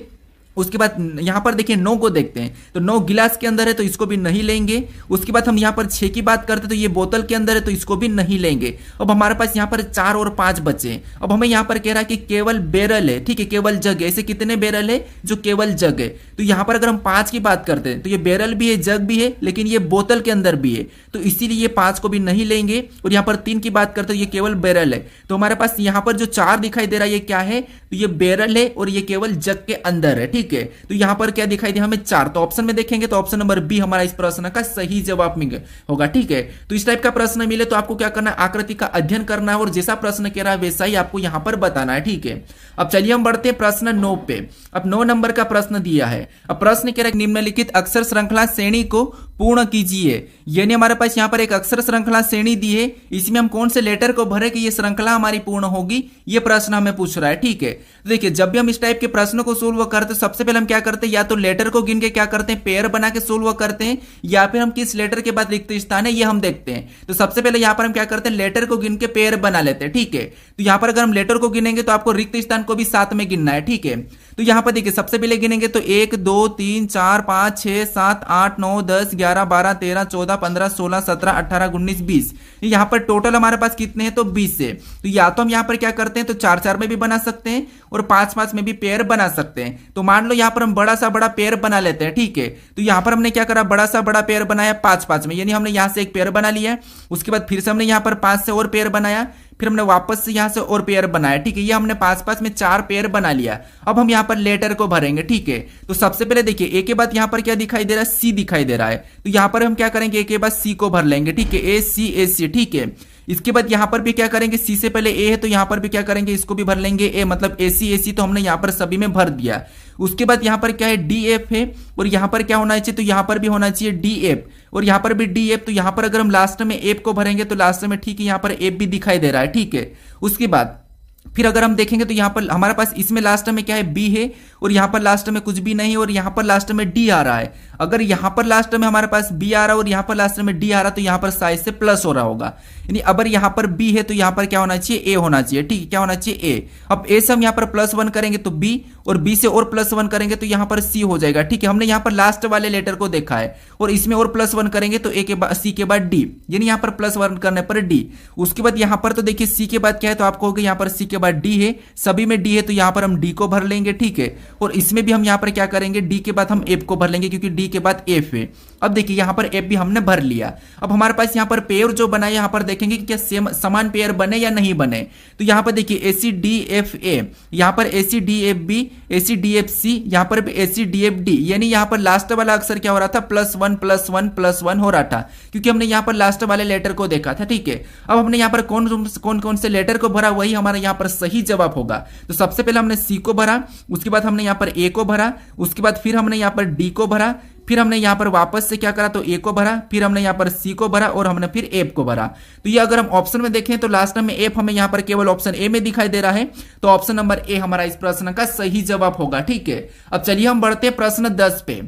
उसके बाद यहाँ पर देखिए 9 को देखते हैं, तो 9 गिलास के अंदर है, तो इसको भी नहीं लेंगे। उसके बाद हम यहाँ पर 6 की बात करते हैं, तो ये बोतल के अंदर है, तो इसको भी नहीं लेंगे। अब हमारे पास यहाँ पर 4 और 5 बचे। अब हमें यहाँ पर कह रहा है कि केवल बैरल है, ठीक है, केवल जग है, ऐसे कितने बैरल है जो केवल जग है। तो यहाँ पर अगर हम 5 की बात करते हैं, तो ये बैरल भी है, जग भी है, लेकिन ये बोतल के अंदर भी है, तो इसीलिए ये 5 को भी नहीं लेंगे। और यहाँ पर 3 की बात करते हैं, ये केवल बैरल है, तो हमारे पास यहाँ पर जो 4 दिखाई दे रहा है, ये क्या है, तो ये बैरल है और ये केवल जग के अंदर है। ठीक है, तो यहाँ पर क्या दिखाई दिया हमें, 4। तो ऑप्शन में देखेंगे तो ऑप्शन नंबर बी हमारा इस प्रश्न का सही जवाब होगा। ठीक है, तो इस टाइप का प्रश्न मिले तो आपको क्या करना है, आकृति का अध्ययन करना है, और जैसा प्रश्न कह रहा है वैसा ही आपको यहाँ पर बताना है। ठीक है, अब चलिए हम बढ़ते हैं प्रश्न 9 पे। अब 9 नंबर का प्रश्न दिया है। अब प्रश्न कह रहा है निम्नलिखित अक्षर श्रृंखला श्रेणी को पूर्ण कीजिए, यानी हमारे पास यहाँ पर एक अक्षर श्रृंखला श्रेणी दी है, इसमें हम कौन से लेटर को भरे कि ये श्रृंखला हमारी पूर्ण होगी, ये प्रश्न हमें पूछ रहा है। ठीक है, तो देखिए जब भी हम इस टाइप के प्रश्नों को सोल्व करते हैं, सबसे पहले हम क्या करते हैं, या तो लेटर को गिन के क्या करते हैं, पेयर बना के सोल्व करते हैं, या फिर हम किस लेटर के बाद रिक्त स्थान है ये हम देखते हैं। तो सबसे पहले यहाँ पर हम क्या करते हैं, लेटर को गिन के पेयर बना लेते हैं। ठीक है, तो यहाँ पर अगर हम लेटर को गिनेंगे तो आपको रिक्त स्थान को भी साथ में गिनना है। ठीक है, तो यहाँ पर देखिए सबसे पहले गिनेंगे तो 1 2 3 4 5 6 7 8 9 10 11 12 13 14 15 16 17 18 19 20, यहाँ पर टोटल हमारे पास कितने हैं, तो 20 है। तो या तो हम यहाँ पर क्या करते हैं, तो 4 4 में भी बना सकते हैं और 5 5 में भी पेयर बना सकते हैं। तो मान लो यहाँ पर हम बड़ा सा बड़ा पेयर बना लेते हैं। ठीक है, तो यहाँ पर हमने क्या करा, बड़ा सा बड़ा पेयर बनाया 5 5 में, यानी हमने यहाँ से एक पेयर बना लिया। उसके बाद फिर से हमने यहाँ पर 5 से और पेयर बनाया, फिर हमने वापस से यहाँ से और पेयर बनाया। ठीक है, ये हमने 5 5 में 4 पेयर बना लिया। अब हम यहाँ पर लेटर को भरेंगे। ठीक है, तो सबसे पहले देखिए ए के बाद यहाँ पर क्या दिखाई दे रहा है, सी दिखाई दे रहा है, तो यहाँ पर हम क्या करेंगे, ए के बाद सी को भर लेंगे। ठीक है, ए सी। ठीक है, इसके बाद यहाँ पर भी क्या करेंगे, सी से पहले ए है तो यहाँ पर भी क्या करेंगे, इसको भी भर लेंगे ए, मतलब ए सी, तो हमने यहाँ पर सभी में भर दिया। उसके बाद यहाँ पर क्या है, डी एफ है, और यहाँ पर क्या होना चाहिए, तो यहाँ पर भी होना चाहिए डी एफ, और यहाँ पर भी डी एफ। तो यहाँ पर अगर हम लास्ट में एफ को भरेंगे तो लास्ट में ठीक है यहाँ पर एफ भी दिखाई दे रहा है। ठीक है, उसके बाद फिर अगर हम देखेंगे तो यहाँ पर हमारे पास इसमें लास्ट में क्या है, बी है, और यहाँ पर लास्ट में कुछ भी नहीं है, और यहाँ पर लास्ट में डी आ रहा है। अगर यहाँ पर लास्ट में हमारे पास बी आ रहा है और यहाँ पर लास्ट में डी आ रहा है, तो यहाँ पर साइज से प्लस हो रहा होगा। यानी अगर यहाँ पर बी है तो यहाँ पर क्या होना चाहिए, ए होना चाहिए। ठीक है, क्या होना चाहिए, ए। अब ए से हम यहाँ पर +1 करेंगे तो बी, और बी से और +1 करेंगे तो यहाँ पर सी हो जाएगा। ठीक है, हमने यहाँ पर लास्ट वाले लेटर को देखा है, और इसमें और +1 करेंगे तो ए के बाद सी के बाद डी, यानी यहाँ पर +1 करने पर डी। उसके बाद यहाँ पर तो देखिए सी के बाद क्या है, तो आप कहोगे यहाँ पर सी के बाद डी है, सभी में डी है तो यहाँ पर हम डी को भर लेंगे। ठीक है, और इसमें भी हम यहाँ पर क्या करेंगे, डी के बाद हम एफ को भर लेंगे, क्योंकि डी के बाद एफ है। अब देखिए यहाँ पर एफ भी हमने भर लिया। अब हमारे पास यहाँ पर पेयर जो बना है, यहाँ पर देखेंगे कि क्या सेम समान पेयर बने या नहीं बने। तो यहाँ पर देखिए ए सी डी एफ ए, यहाँ पर ए सी डी एफ बी, ए सी डी एफ सी, यहाँ पर ए सी डी एफ डी, यानी यहाँ पर लास्ट वाला अक्षर क्या हो रहा था, +1 हो रहा था, क्योंकि हमने यहाँ पर लास्ट वाले लेटर को देखा था। ठीक है, अब हमने यहाँ पर कौन कौन से लेटर को भरा, वही हमारा यहाँ पर सही जवाब होगा। तो सबसे पहले हमने सी को भरा, उसके बाद हमने यहाँ पर ए को भरा, उसके बाद फिर हमने यहाँ पर डी को भरा, फिर हमने यहाँ पर वापस से क्या करा, तो ए को भरा, फिर हमने यहाँ पर सी को भरा, और हमने फिर एफ को भरा। तो ये अगर हम ऑप्शन में देखें तो लास्ट में एफ हमें यहाँ पर केवल ऑप्शन ए में दिखाई दे रहा है, तो ऑप्शन नंबर ए हमारा इस प्रश्न का सही जवाब होगा। ठीक है, अब चलिए हम बढ़ते हैं प्रश्न 10 पे।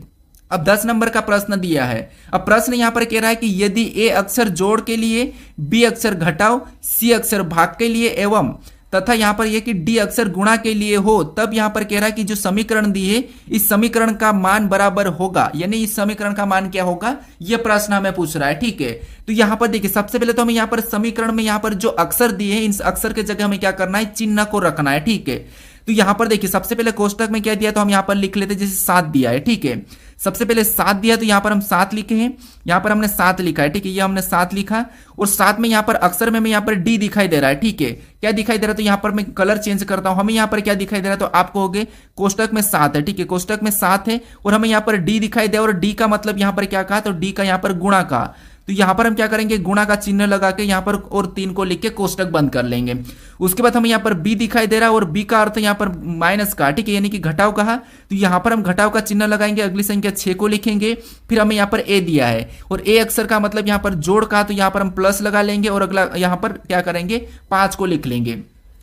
अब 10 नंबर का प्रश्न दिया है। अब प्रश्न यहां पर कह रहा है कि यदि ए अक्षर जोड़ के लिए, बी अक्षर घटाव, सी अक्षर भाग के लिए एवं तथा यहां पर यह कि डी अक्षर गुणा के लिए हो, तब यहां पर कह रहा है कि जो समीकरण दी है इस समीकरण का मान बराबर होगा, यानी इस समीकरण का मान क्या होगा, यह प्रश्न हमें पूछ रहा है। ठीक है, तो यहां पर देखिए सबसे पहले तो हमें यहां पर समीकरण में यहां पर जो अक्षर दिए हैं, इन अक्षर के जगह हमें क्या करना है, चिन्ह को रखना है। ठीक है, तो यहां पर देखिए सबसे पहले कोष्टक में क्या दिया, तो हम यहां पर लिख लेते, जैसे 7 दिया है। ठीक है, सबसे पहले 7 दिया तो यहां पर हम 7 लिखे हैं, यहां पर हमने 7 लिखा है। ठीक है, ये हमने 7 लिखा, और 7 में यहां पर अक्षर में यहां पर डी दिखाई दे रहा है। ठीक है, क्या दिखाई दे रहा है, तो यहां पर मैं कलर चेंज करता हूं, हमें यहां पर क्या दिखाई दे रहा है, तो आप कहोगे कोष्टक में 7 है। ठीक है, कोष्टक में 7 है, और हमें यहां पर डी दिखाई दे, और डी का मतलब यहां पर क्या कहा, तो डी का यहां पर गुणा कहा। तो यहां पर हम क्या करेंगे, गुणा का चिन्ह लगा के यहां पर और 3 को लिख के कोष्टक बंद कर लेंगे। उसके बाद हमें यहां पर बी दिखाई दे रहा है, और बी का अर्थ यहां पर माइनस का। ठीक है, यानी कि घटाव कहा, तो यहां पर हम घटाव का चिन्ह लगाएंगे, अगली संख्या 6 को लिखेंगे। फिर हमें यहां पर ए दिया है, और ए अक्षर का मतलब यहां पर जोड़ कहा, तो यहां पर हम प्लस लगा लेंगे, और अगला यहां पर क्या करेंगे, 5 को लिख लेंगे।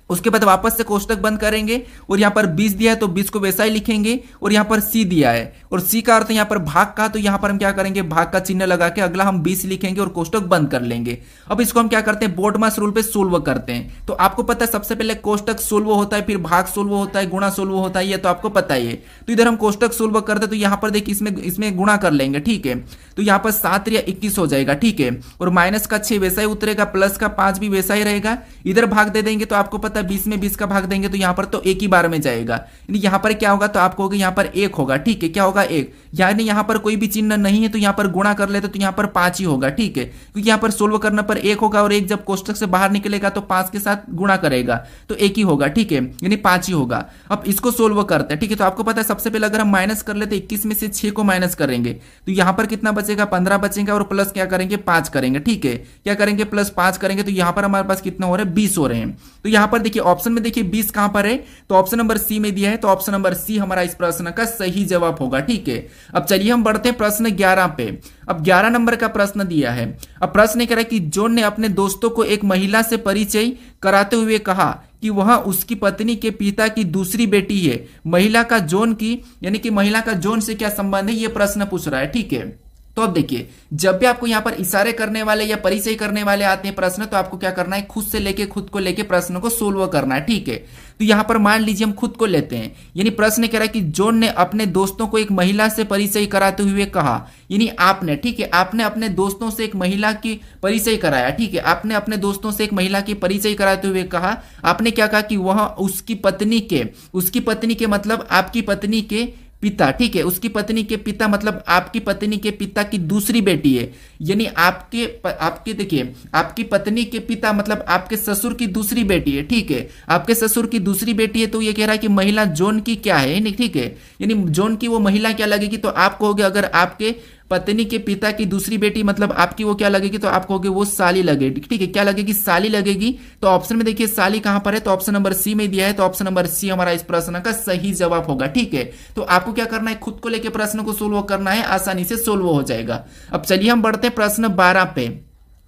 उसके बाद वापस से कोष्टक बंद करेंगे, और यहां पर 20 दिया है तो 20 को वैसा ही लिखेंगे, और यहां पर सी दिया है, और सी का अर्थ यहां पर भाग का, तो यहां पर हम क्या करेंगे, भाग का चिन्ह लगा के अगला हम 20 लिखेंगे और कोष्टक बंद कर लेंगे। अब इसको हम क्या करते हैं, बोर्डमास रूल पे सोल्व करते हैं। तो आपको पता है सबसे पहले कोष्टक सोल्व होता है, फिर भाग सोल्व होता है, गुणा सोल्व होता है, ये तो आपको पता ही है। तो इधर हम कोष्टक सोल्व करते हैं, तो यहां पर देखिए इसमें गुणा कर लेंगे। ठीक है, तो यहां पर 7 या 21 हो जाएगा। ठीक है, और माइनस का 6 वैसा ही उतरेगा, प्लस का 5 भी वैसा ही रहेगा। इधर भाग दे देंगे तो आपको पता है 20 में 20 का भाग देंगे तो यहां पर तो एक ही बार में जाएगा, यानी यहां पर क्या होगा, तो आप कहोगे यहां पर 1 होगा। ठीक है, क्या होगा, 1, यानी यहां पर कोई भी चिन्ह नहीं है, तो यहां पर गुणा कर लेते तो यहां पर 5 ही होगा। ठीक है, क्योंकि यहां पर सोल्व करने पर 1 होगा, और 1 जब कोष्टक से बाहर निकलेगा तो 5 के साथ गुणा करेगा तो 1 ही होगा। ठीक है, यानी 5 ही होगा। अब इसको सोल्व करते हैं। ठीक है, तो आपको पता है सबसे पहले अगर हम माइनस कर लेते 21 में से 6 को माइनस करेंगे तो यहां पर कितना बचेगा, 15 बचेगा, और प्लस क्या करेंगे, 5 करेंगे। ठीक है, क्या करेंगे, प्लस 5 करेंगे, तो यहां पर हमारे पास कितना हो रहा है, 20 हो रहे हैं। तो यहां पर देखिए ऑप्शन में देखिए 20 कहां पर है, तो ऑप्शन नंबर सी में दिया है, तो ऑप्शन नंबर सी हमारा इस प्रश्न का सही जवाब होगा। ठीक है, अब चलिए हम बढ़ते हैं प्रश्न 11 पे। अब 11 नंबर का प्रश्न दिया है। अब प्रश्न कह रहा है कि जॉन ने अपने दोस्तों को एक महिला से परिचय कराते हुए कहा कि वह उसकी पत्नी के पिता की दूसरी बेटी है। महिला का जॉन की, यानी कि महिला का जॉन से क्या संबंध है, यह प्रश्न पूछ रहा है। ठीक है, तो अब देखिए जब भी आपको यहां पर इशारे करने वाले या परिचय करने वाले आते हैं प्रश्न, तो आपको क्या करना है, खुद से लेके खुद को लेके प्रश्न को सोल्व करना है। ठीक है, तो यहां पर मान लीजिए हम खुद को लेते हैं, यानी प्रश्न कह रहा है कि जॉन ने अपने दोस्तों को एक महिला से परिचय कराते हुए कहा, यानी आपने, ठीक है, आपने अपने दोस्तों से एक महिला की परिचय कराया। ठीक है, आपने अपने दोस्तों से एक महिला की परिचय कराते हुए कहा, आपने क्या कहा कि वह उसकी पत्नी के मतलब आपकी पत्नी के पिता, ठीक है, उसकी पत्नी के पिता मतलब आपकी पत्नी के पिता की दूसरी बेटी है, यानी आपके देखिए आपकी पत्नी के पिता मतलब आपके ससुर की दूसरी बेटी है। ठीक है, आपके ससुर की दूसरी बेटी है, तो ये कह रहा है कि महिला जॉन की क्या है, ठीक है, यानी जॉन की वो महिला क्या लगेगी, तो आप कहोगे अगर आपके पत्नी के पिता की दूसरी बेटी मतलब आपकी वो क्या लगेगी, तो आप कहोगे वो साली लगेगी। ठीक है, क्या लगेगी, साली लगेगी। तो ऑप्शन में देखिए साली कहां पर है, तो ऑप्शन नंबर सी में दिया है, तो ऑप्शन नंबर सी हमारा इस प्रश्न का सही जवाब होगा। ठीक है, तो आपको क्या करना है, खुद को लेकर प्रश्न को सोल्व करना है, आसानी से सोल्व हो जाएगा। अब चलिए हम बढ़ते हैं प्रश्न 12 पे।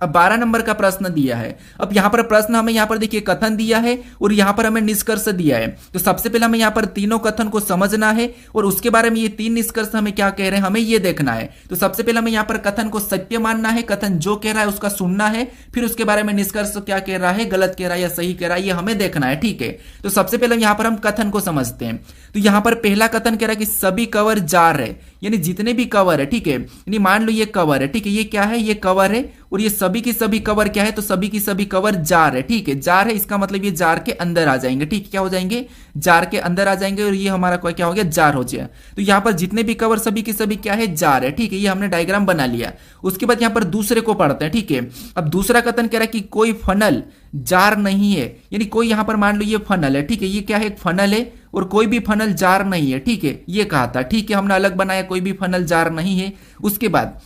अब 12 नंबर का प्रश्न दिया है। अब यहाँ पर प्रश्न हमें यहाँ पर देखिए कथन दिया है और यहाँ पर हमें निष्कर्ष दिया है। तो सबसे पहले हमें यहाँ पर तीनों कथन को समझना है और उसके बारे में ये तीन निष्कर्ष हमें क्या कह रहे हैं हमें ये देखना है। तो सबसे पहले हमें यहाँ पर कथन को सत्य मानना है, कथन जो कह रहा है उसका सुनना है, फिर उसके बारे में निष्कर्ष क्या कह रहा है, गलत कह रहा है या सही कह रहा है, ये हमें देखना है। ठीक है, तो सबसे पहले यहाँ पर हम कथन को समझते हैं। तो यहाँ पर पहला कथन कह रहा है कि सभी कवर जार है, यानी जितने भी कवर है। ठीक है, यानी मान लो ये कवर है। ठीक है, ये क्या है, ये कवर है और ये सभी की सभी कवर क्या है, तो सभी की सभी कवर जार है। ठीक है, जार है, इसका मतलब ये जार के अंदर आ जाएंगे। ठीक है, क्या हो जाएंगे, जार के अंदर आ जाएंगे और ये हमारा क्या हो गया, जार हो जाए। तो यहाँ पर जितने भी कवर सभी की सभी क्या है, जार है। ठीक है, ये हमने डायग्राम बना लिया। उसके बाद यहाँ पर दूसरे को पढ़ते हैं। ठीक है, अब दूसरा कथन कह रहा है कि कोई फनल जार नहीं है, यानी कोई यहाँ पर मान लो ये फनल है। ठीक है, ये क्या है, एक फनल है और कोई भी फनल जार नहीं है। ठीक है, ये कहा था। ठीक है, हमने अलग बनाया, कोई भी फनल जार नहीं है। उसके बाद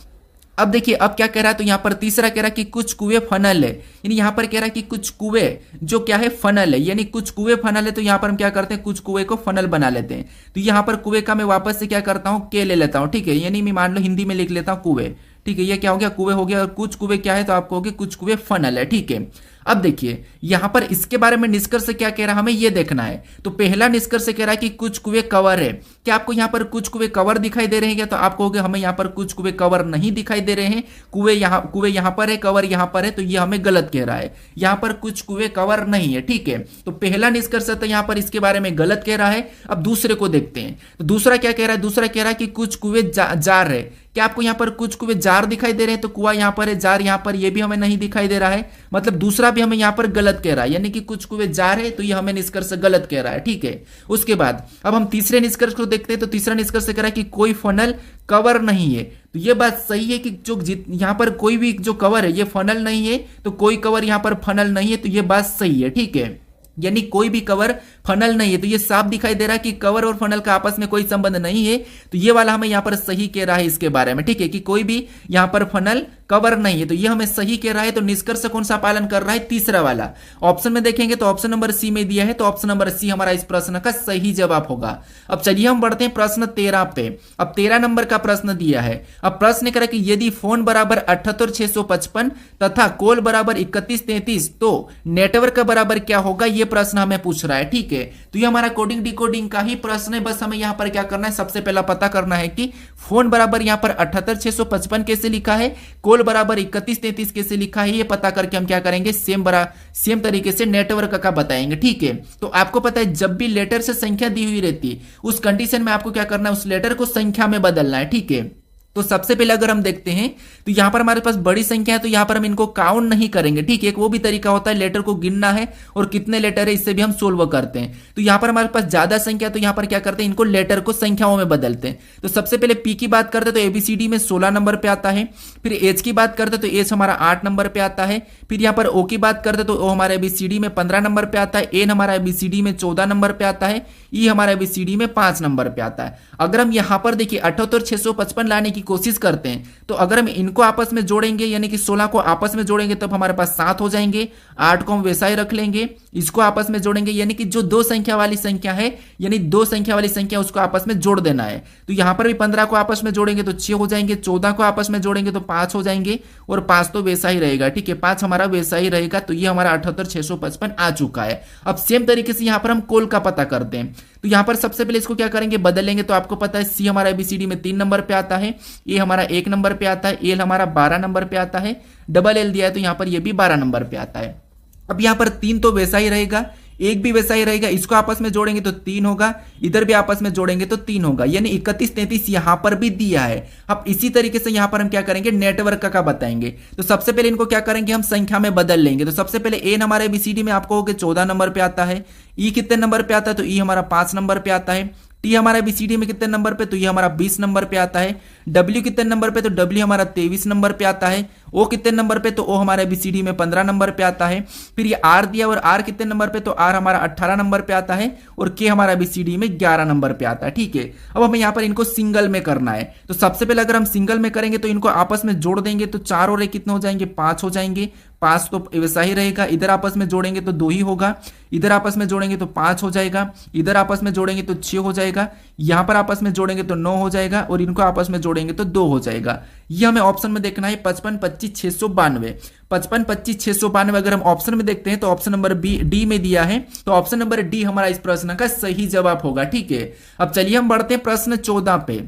अब देखिए अब क्या कह रहा है, तो यहाँ पर तीसरा कह रहा है कि कुछ कुएं फनल है, यानी यहाँ पर कह रहा है कि कुछ कुएं जो क्या है, फनल है, यानी कुछ कुएं फनल है। तो यहाँ पर हम क्या करते हैं, कुछ कुएं को फनल बना लेते हैं। तो यहाँ पर कुएं का मैं वापस से क्या करता हूँ, के ले लेता हूँ। ठीक है, यानी मैं मान लो हिंदी में लिख लेता हूँ कुएं। ठीक है, ये क्या हो गया, कुएं हो गया। और कुछ कुएं क्या है, तो आपको होगी कुछ कुएं फनल है। ठीक है, अब देखिए यहां पर इसके बारे में निष्कर्ष क्या कह रहा है हमें ये देखना है। तो पहला निष्कर्ष कह रहा है कि कुछ कुएं कवर है। क्या आपको यहां पर कुछ कुएं कवर दिखाई दे रहे हैं क्या, तो आप कहोगे हमें यहां पर कुछ कुएं कवर नहीं दिखाई दे रहे हैं। कुएं यहां पर है, कवर यहां पर है, तो ये हमें गलत कह रहा है। यहां पर कुछ कुएं कवर नहीं है। ठीक है, तो पहला निष्कर्ष तो यहां पर इसके बारे में गलत कह रहा है। अब दूसरे को देखते हैं। तो दूसरा क्या कह रहा है, दूसरा कह रहा है कि कुछ कुएं जार है। क्या आपको यहाँ पर कुछ कुएं जार दिखाई दे रहे हैं, तो कुआं यहाँ पर है, जार यहाँ पर, ये भी हमें नहीं दिखाई दे रहा है। मतलब दूसरा भी हमें यहाँ पर गलत कह रहा है, यानी कि कुछ कुएं जार है, तो ये हमें निष्कर्ष गलत कह रहा है। ठीक है, उसके बाद अब हम तीसरे निष्कर्ष को देखते हैं। तो तीसरा निष्कर्ष कह रहा है कि कोई फनल कवर नहीं है। तो ये बात सही है कि जो यहाँ पर कोई भी जो कवर है ये फनल नहीं है, तो कोई कवर यहाँ पर फनल नहीं है, तो ये बात सही है। ठीक है, यानी कोई भी कवर फनल नहीं है। तो ये साफ दिखाई दे रहा है कि कवर और फनल का आपस में कोई संबंध नहीं है। तो ये वाला हमें यहाँ पर सही कह रहा है इसके बारे में। ठीक है, कि कोई भी यहाँ पर फनल कवर नहीं है, तो ये हमें सही कह रहा है। तो निष्कर्ष कौन सा पालन कर रहा है, तीसरा वाला। ऑप्शन में देखेंगे तो ऑप्शन नंबर सी में दिया है, तो ऑप्शन नंबर सी हमारा इस प्रश्न का सही जवाब होगा। अब चलिए हम बढ़ते हैं प्रश्न 13 पे। अब 13 नंबर का प्रश्न दिया है। अब प्रश्न कह रहा है कि यदि फोन बराबर 78655 तथा कॉल बराबर 3133 तो नेटवर्क बराबर क्या होगा, ये प्रश्न हमें पूछ रहा है। ठीक है, तो ये हमारा कोडिंग डिकोडिंग का ही प्रश्न है। बस हमें यहाँ पर क्या करना है, सबसे पहला पता करना है कि फोन बराबर यहाँ पर 78655 कैसे लिखा है, कॉल बराबर 3133 कैसे लिखा है, ये पता करके हम क्या करेंगे, सेम तरीके से नेटवर्क का बताएंगे। ठीक है, तो आपको पता है जब भी लेटर से संख्या दी हुई रहती है उस कंडीशन में आपको क्या करना है, उस लेटर को संख्या में बदलना है। ठीक है, तो सबसे पहले अगर हम देखते हैं तो यहां पर हमारे पास बड़ी संख्या है, तो यहां पर हम इनको काउंट नहीं करेंगे। ठीक है, एक वो भी तरीका होता है लेटर को गिनना है और कितने लेटर है इससे भी हम सोल्व करते हैं। तो यहां पर हमारे पास ज्यादा संख्या, तो यहां पर क्या करते हैं, इनको लेटर को संख्याओं में बदलते हैं। तो सबसे पहले पी की बात करते हैं तो एबीसीडी में 16 नंबर पे आता है। फिर एच की बात करते हैं तो एच हमारा 8 नंबर पे आता है। फिर यहाँ पर ओ की बात करते हैं तो ओ हमारा एबीसीडी में 15 नंबर पे आता है। एन हमारा एबीसीडी में 14 नंबर पे आता है। ई हमारा एबीसीडी में 5 नंबर पे आता है। अगर हम यहाँ पर देखिए 78655 लाने की कोशिश करते हैं तो अगर हम इनको आपस में जोड़ेंगे, यानी कि 16 को आपस में जोड़ेंगे तब हमारे पास 7 हो जाएंगे। 8 को हम वैसा ही रख लेंगे, इसको आपस में जोड़ेंगे, यानी कि जो दो संख्या वाली संख्या है, यानी दो संख्या वाली संख्या उसको आपस में जोड़ देना है। तो यहाँ पर भी 15 को आपस में जोड़ेंगे तो 6 हो जाएंगे, 14 को आपस में जोड़ेंगे तो 5 हो जाएंगे और 5 तो वैसा ही रहेगा। ठीक है, 5 हमारा वैसा ही रहेगा। तो ये हमारा 78655 आ चुका है। अब सेम तरीके से यहाँ पर हम कोल का पता करते हैं। तो यहाँ पर सबसे पहले इसको क्या करेंगे, बदलेंगे। तो आपको पता है सी हमारा एबीसीडी में 3 नंबर पे आता है, ए हमारा 1 नंबर पे आता है, एल हमारा 12 नंबर पे आता है, डबल एल दिया है तो यहाँ पर ये भी 12 नंबर पे आता है। अब यहाँ पर 3 तो वैसा ही रहेगा, एक भी वैसा ही रहेगा। इसको आपस में जोड़ेंगे तो 3 होगा, इधर भी आपस में जोड़ेंगे तो 3 होगा, यानी 3133 यहां पर भी दिया है। अब इसी तरीके से यहां पर हम क्या करेंगे, नेटवर्क का बताएंगे। तो सबसे पहले इनको क्या करेंगे, हम संख्या में बदल लेंगे। तो सबसे पहले ए हमारे एबीसीडी में आपको 14 नंबर पे आता है। ई कितने नंबर पे आता है, तो ई हमारा 5 नंबर पे आता है। टी हमारा एबीसीडी में कितने नंबर पे, तो ये हमारा 20 नंबर पे आता है। डब्ल्यू कितने नंबर पे, तो डब्ल्यू हमारा 23 नंबर पे आता है। ओ कितने नंबर पे, तो ओ हमारा एबीसीडी में 15 नंबर पे आता है। फिर ये आर दिया और आर कितने नंबर पे, तो आर हमारा 18 नंबर पे आता है और के हमारा एबीसीडी में 11 नंबर पे आता है। ठीक है, अब हमें यहाँ पर इनको सिंगल में करना है। तो सबसे पहले अगर हम सिंगल में करेंगे तो इनको आपस में जोड़ देंगे तो 4 और 1 कितने हो जाएंगे, 5 हो जाएंगे। 5 तो वैसा ही रहेगा, इधर आपस में जोड़ेंगे तो 2 ही होगा, इधर आपस में जोड़ेंगे तो 5 हो जाएगा, इधर आपस में जोड़ेंगे तो 6 हो जाएगा, यहाँ पर आपस में जोड़ेंगे तो 9 हो जाएगा और इनको आपस में जोड़ेंगे तो 2 हो जाएगा। ये हमें ऑप्शन में देखना है 55 25 692। 55 25 692 अगर हम ऑप्शन में देखते हैं तो ऑप्शन नंबर डी में दिया है, तो ऑप्शन नंबर डी हमारा इस प्रश्न का सही जवाब होगा। ठीक है, अब चलिए हम बढ़ते हैं प्रश्न 14 पे।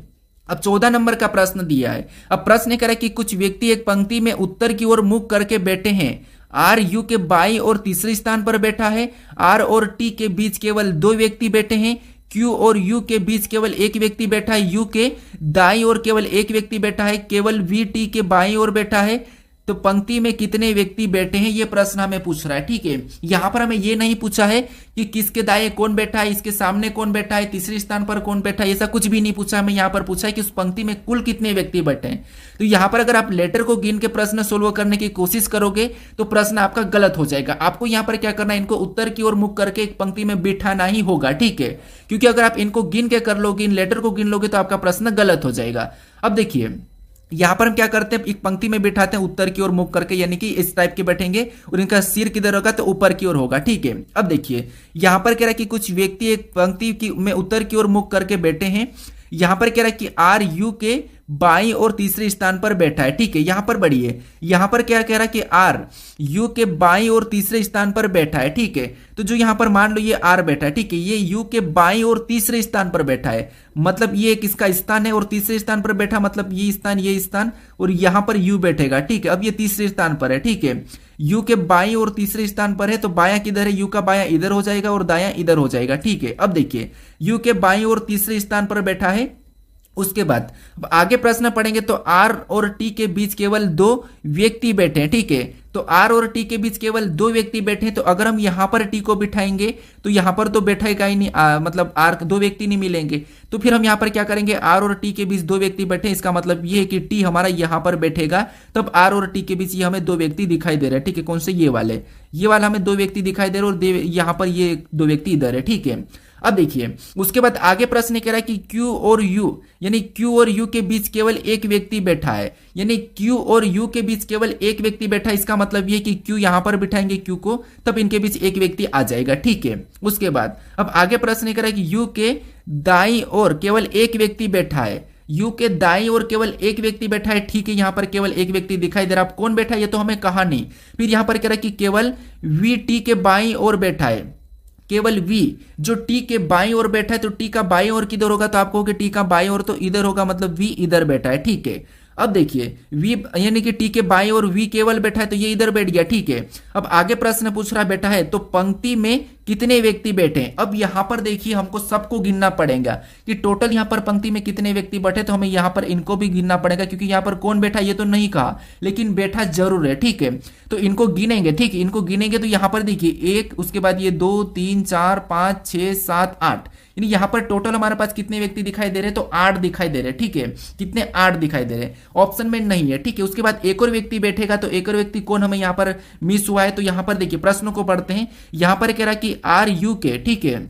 अब 14 नंबर का प्रश्न दिया है। अब प्रश्न कह रहा है कि कुछ व्यक्ति एक पंक्ति में उत्तर की ओर मुख करके बैठे हैं। आर यू के बाई और तीसरे स्थान पर बैठा है। आर और टी के बीच केवल 2 व्यक्ति बैठे हैं। क्यू और यू के बीच केवल 1 व्यक्ति बैठा है। यू के दाई और केवल 1 व्यक्ति बैठा है। केवल वी टी के बाई और बैठा है। तो पंक्ति में कितने व्यक्ति बैठे हैं, ये प्रश्न हमें पूछ रहा है। ठीक है, यहां पर हमें ये नहीं पूछा है कि किसके दाएं कौन बैठा है, इसके सामने कौन बैठा है, तीसरे स्थान पर कौन बैठा है, ऐसा कुछ भी नहीं पूछा। हमें यहां पर पूछा है कि उस पंक्ति में कुल कितने व्यक्ति बैठे हैं। तो यहां पर अगर आप लेटर को गिन के प्रश्न सोल्व करने की कोशिश करोगे तो प्रश्न आपका गलत हो जाएगा। आपको यहां पर क्या करना है, इनको उत्तर की ओर मुख करके एक पंक्ति में बिठाना ही होगा। ठीक है, क्योंकि अगर आप इनको गिन के कर लोगे, इन लेटर को गिन लोगे तो आपका प्रश्न गलत हो जाएगा। अब देखिए यहां पर हम क्या करते हैं, एक पंक्ति में बिठाते हैं उत्तर की ओर मुख करके, यानी कि इस टाइप के बैठेंगे और इनका सिर किधर होगा तो ऊपर की ओर होगा। ठीक है, अब देखिए यहां पर कह रहा है कि कुछ व्यक्ति एक पंक्ति की में उत्तर की ओर मुख करके बैठे हैं। यहां पर कह रहा है कि आर यू के बाई और तीसरे स्थान पर बैठा है। ठीक है, यहां पर बढ़िए, यहां पर क्या कह रहा है कि आर यू के बाई और तीसरे स्थान पर बैठा है। ठीक है, तो जो यहां पर मान लो ये आर बैठा है, ठीक है, ये यू के बाई और तीसरे स्थान पर बैठा है, मतलब ये एक इसका स्थान है और तीसरे स्थान पर बैठा, मतलब ये स्थान और यहां पर यू बैठेगा। ठीक है, अब ये तीसरे स्थान पर है। ठीक है, यू के बाई और तीसरे स्थान पर है, तो बाया किधर है, यू का बाया इधर हो जाएगा और दाया इधर हो जाएगा। ठीक है, अब देखिए यू के बाई और तीसरे स्थान पर बैठा है। उसके बाद अब आगे प्रश्न पढ़ेंगे तो आर और टी के बीच केवल 2 व्यक्ति बैठे हैं। ठीक है, तो आर और टी के बीच केवल 2 व्यक्ति बैठे हैं, तो अगर हम यहां पर टी को बिठाएंगे तो यहां पर तो बैठेगा ही नहीं, मतलब आर 2 व्यक्ति नहीं मिलेंगे। तो फिर हम यहां पर क्या करेंगे, आर और टी के बीच 2 व्यक्ति बैठे, इसका मतलब ये है कि टी हमारा यहां पर बैठेगा, तब आर और टी के बीच ये हमें 2 व्यक्ति दिखाई दे रहे हैं। ठीक है, कौन से, ये वाला हमें 2 व्यक्ति दिखाई दे रहे और यहां पर ये 2 व्यक्ति इधर है। ठीक है, अब देखिए उसके बाद आगे प्रश्न कह रहा है कि Q और U, यानी Q और U के बीच केवल 1 व्यक्ति बैठा है, यानी Q और U के बीच केवल 1 व्यक्ति बैठा है, इसका मतलब ये कि Q यहां पर बिठाएंगे Q को, तब इनके बीच 1 व्यक्ति आ जाएगा। ठीक है, उसके बाद अब आगे प्रश्न कह रहा है कि U के दाई और केवल 1 व्यक्ति बैठा है। यू के दाई और केवल 1 व्यक्ति बैठा है। ठीक है, यहां पर केवल 1 व्यक्ति दिखाई दे रहा है, अब कौन बैठा है ये तो हमें कहा नहीं। फिर यहां पर कह रहा है कि केवल वी टी के बाई और बैठा है, केवल वी जो टी के बाई ओर बैठा है, तो टी का बाई ओर किधर होगा, तो आप कहोगे टी का बाई ओर तो इधर होगा, मतलब वी इधर बैठा है। ठीक है, अब देखिए वी यानी कि टी के बाई और वी केवल बैठा है, तो ये इधर बैठ गया। ठीक है, अब आगे प्रश्न पूछ रहा बैठा है तो पंक्ति में कितने व्यक्ति बैठे हैं। अब यहां पर देखिए हमको सबको गिनना पड़ेगा कि टोटल यहां पर पंक्ति में कितने व्यक्ति बैठे, तो हमें यहां पर इनको भी गिनना पड़ेगा, क्योंकि यहां पर कौन बैठा ये तो नहीं कहा, लेकिन बैठा जरूर है। ठीक है, तो इनको गिनेंगे। ठीक है, इनको गिनेंगे तो यहां पर देखिए 1, उसके बाद ये 2 3 4 5 6 7 8, यानी यहां पर टोटल हमारे पास कितने व्यक्ति दिखाई दे रहे हैं, तो 8 दिखाई दे रहे हैं। ठीक है, कितने, 8 दिखाई दे रहे हैं, ऑप्शन में नहीं है। ठीक है, उसके बाद एक और व्यक्ति बैठेगा, तो एक और व्यक्ति कौन हमें यहां पर मिस हुआ है, तो यहां पर देखिए प्रश्न को पढ़ते हैं। यहां पर कह रहा कि आर यू के, ठीक है,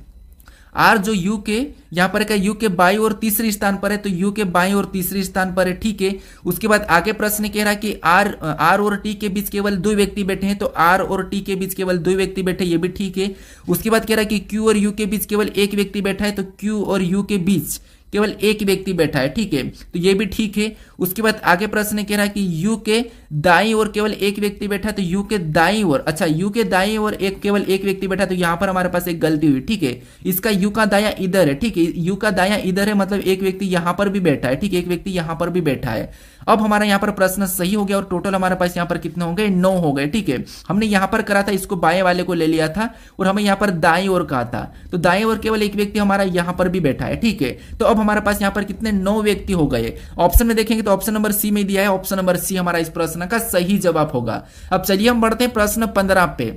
आर जो यू के यहां पर क्या यू के बाई और तीसरे स्थान पर है, तो यू के बाई और तीसरे स्थान पर है। ठीक है, उसके बाद आगे प्रश्न कह रहा है कि आर और टी के बीच केवल 2 व्यक्ति बैठे हैं, तो आर और टी के बीच केवल 2 व्यक्ति बैठे, ये भी ठीक है। उसके बाद कह रहा है कि क्यू और यू के बीच केवल 1 व्यक्ति बैठा है, तो क्यू और यू के बीच केवल 1 व्यक्ति बैठा है। ठीक है, तो ये भी ठीक है। उसके बाद आगे प्रश्न कह रहा है कि यू के दाई और केवल 1 व्यक्ति बैठा है, तो यू के दाई और, अच्छा यू के दाई और केवल 1 व्यक्ति बैठा, तो यहां पर हमारे पास एक गलती हुई। ठीक है, इसका यू का दाया इधर है। ठीक है, यू का दाया इधर है, मतलब 1 व्यक्ति यहां पर भी बैठा है। ठीक है, 1 व्यक्ति यहां पर भी बैठा है। अब हमारा यहां पर प्रश्न सही हो गया और टोटल हमारे पास यहां पर कितने हो गए, 9 हो गए। ठीक है, हमने यहां पर करा था, इसको बाएं वाले को ले लिया था और हमें यहां पर दाएं ओर कहा था, तो दाएं ओर केवल 1 व्यक्ति हमारा यहां पर भी बैठा है। ठीक है, तो अब हमारे पास यहां पर कितने, 9 व्यक्ति हो गए। ऑप्शन में देखेंगे तो ऑप्शन नंबर सी में दिया है, ऑप्शन नंबर सी हमारा इस प्रश्न का सही जवाब होगा। अब चलिए हम बढ़ते हैं प्रश्न 15 पे।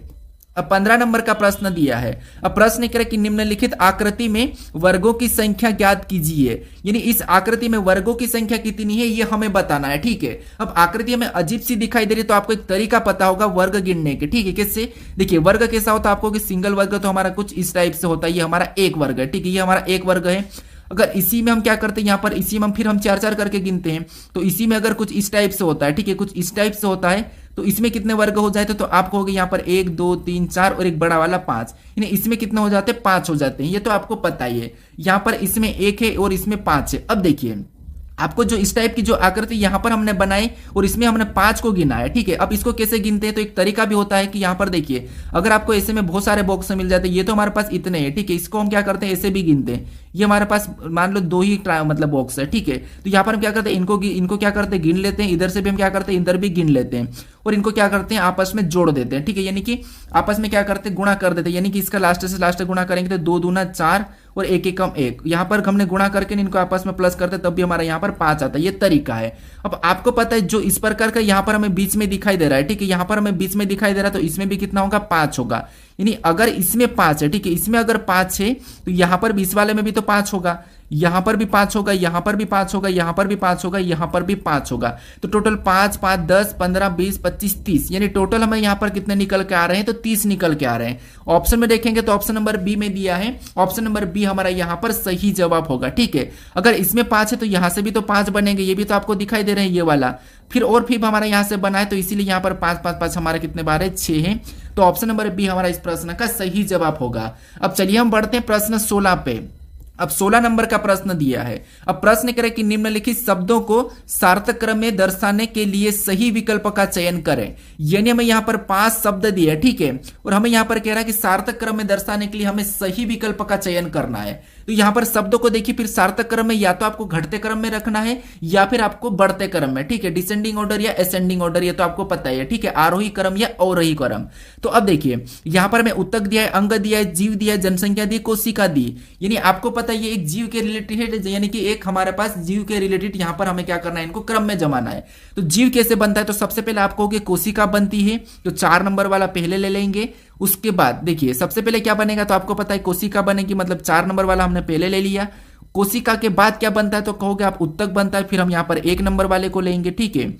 अब 15 नंबर का प्रश्न दिया है। अब प्रश्न कह रहा है कि निम्नलिखित आकृति में वर्गों की संख्या ज्ञात कीजिए, यानी इस आकृति में वर्गों की संख्या कितनी है ये हमें बताना है। ठीक है, अब आकृति हमें अजीब सी दिखाई दे रही है, तो आपको एक तरीका पता होगा वर्ग गिनने के। ठीक है, किससे, देखिए वर्ग कैसा होता है आपको, कि सिंगल वर्ग तो हमारा कुछ इस टाइप से होता है, ये हमारा एक वर्ग है। ठीक है, ये हमारा एक वर्ग है। अगर इसी में हम क्या करते हैं, यहाँ पर इसी में हम फिर 4-4 करके गिनते हैं, तो इसी में अगर कुछ इस टाइप से होता है, ठीक है, कुछ इस टाइप से होता है, तो इसमें कितने वर्ग हो जाते तो आप कहोगे यहाँ पर 1 2 3 4 और एक बड़ा वाला 5, यानी इसमें कितने हो जाते हैं 5 हो जाते हैं, ये तो आपको पता ही है। यहाँ पर इसमें 1 है और इसमें 5 है। अब देखिए आपको जो इस टाइप की जो आकृति यहाँ पर हमने बनाई और इसमें हमने 5 को गिना है, ठीक है। अब इसको कैसे गिनते हैं, तो एक तरीका भी होता है कि यहाँ पर देखिए अगर आपको ऐसे में बहुत सारे बॉक्स मिल जाते हैं, ये तो हमारे पास इतने हैं, ठीक है, इसको हम क्या करते हैं ऐसे भी गिनते हैं। ये हमारे पास मान लो 2 ही मतलब बॉक्स है, ठीक है। तो यहाँ पर हम क्या करते हैं इनको क्या करते हैं गिन लेते हैं, इधर से भी हम क्या करते हैं इधर भी गिन लेते हैं और इनको क्या करते हैं आपस में जोड़ देते हैं, ठीक है। यानी कि आपस में क्या करते हैं गुणा कर देते हैं, यानी कि इसका लास्ट से लास्ट गुणा करेंगे तो 2 दूना 4 और 1 एकम 1, यहाँ पर हमने गुणा करके इनको आपस में प्लस करते तब भी हमारा यहाँ पर 5 आता है, ये तरीका है। अब आपको पता है जो इस प्रकार का यहाँ पर हमें बीच में दिखाई दे रहा है, ठीक है, यहाँ पर हमें बीच में दिखाई दे रहा है तो इसमें भी कितना होगा 5 होगा, यानी अगर इसमें 5 है, ठीक है, इसमें अगर 5 है तो यहाँ पर 20 वाले में भी तो 5 होगा, यहाँ पर भी 5 होगा, यहाँ पर भी 5 होगा, यहाँ पर भी 5 होगा, यहाँ पर भी 5 होगा, तो टोटल 5 5 10 15 20 25 30, यानी टोटल हमें यहाँ पर कितने निकल के आ रहे हैं तो 30 निकल के आ रहे हैं। ऑप्शन में देखेंगे तो ऑप्शन नंबर बी में दिया है, ऑप्शन नंबर बी हमारा यहाँ पर सही जवाब होगा, ठीक है। अगर इसमें 5 है तो यहाँ से भी तो 5 बनेंगे, ये भी तो आपको दिखाई दे रहे हैं ये वाला, फिर हमारा यहाँ से बना है तो इसीलिए यहाँ पर 5 5 5 हमारे कितने बार है 6 है, तो ऑप्शन नंबर बी हमारा इस प्रश्न का सही जवाब होगा। अब चलिए हम बढ़ते हैं प्रश्न 16 पे। अब 16 नंबर का प्रश्न दिया है। अब प्रश्न करें कि निम्नलिखित शब्दों को सार्थक क्रम में दर्शाने के लिए सही विकल्प का चयन करें, यानी हमें यहाँ पर 5 शब्द दिए है, ठीक है, और हमें यहाँ पर कह रहा है कि सार्थक क्रम में दर्शाने के लिए हमें सही विकल्प का चयन करना है। तो यहाँ पर शब्दों को देखिए फिर सार्थक क्रम में या तो आपको घटते क्रम में रखना है या फिर आपको बढ़ते क्रम में, ठीक है, डिसेंडिंग ऑर्डर या असेंडिंग ऑर्डर, ये तो आपको पता ही है, ठीक है, आरोही क्रम या अवरोही क्रम। तो अब देखिए यहाँ पर हमें उत्तक दिया है, अंग दिया है, जीव दिया है, जनसंख्या दी, कोशिका दी, यानी आपको पता है ये एक जीव के रिलेटेड है, यानी कि एक हमारे पास जीव के रिलेटेड यहाँ पर हमें क्या करना है इनको क्रम में जमाना है। तो जीव कैसे बनता है, तो सबसे पहले आपको कोशिका बनती है, तो 4 नंबर वाला पहले ले लेंगे। उसके बाद देखिए सबसे पहले क्या बनेगा, तो आपको पता है कोशिका बनेगी, मतलब 4 नंबर वाला हमने पहले ले लिया। कोशिका के बाद क्या बनता है, तो कहोगे आप उत्तक बनता है, फिर हम यहाँ पर 1 नंबर वाले को लेंगे, ठीक है।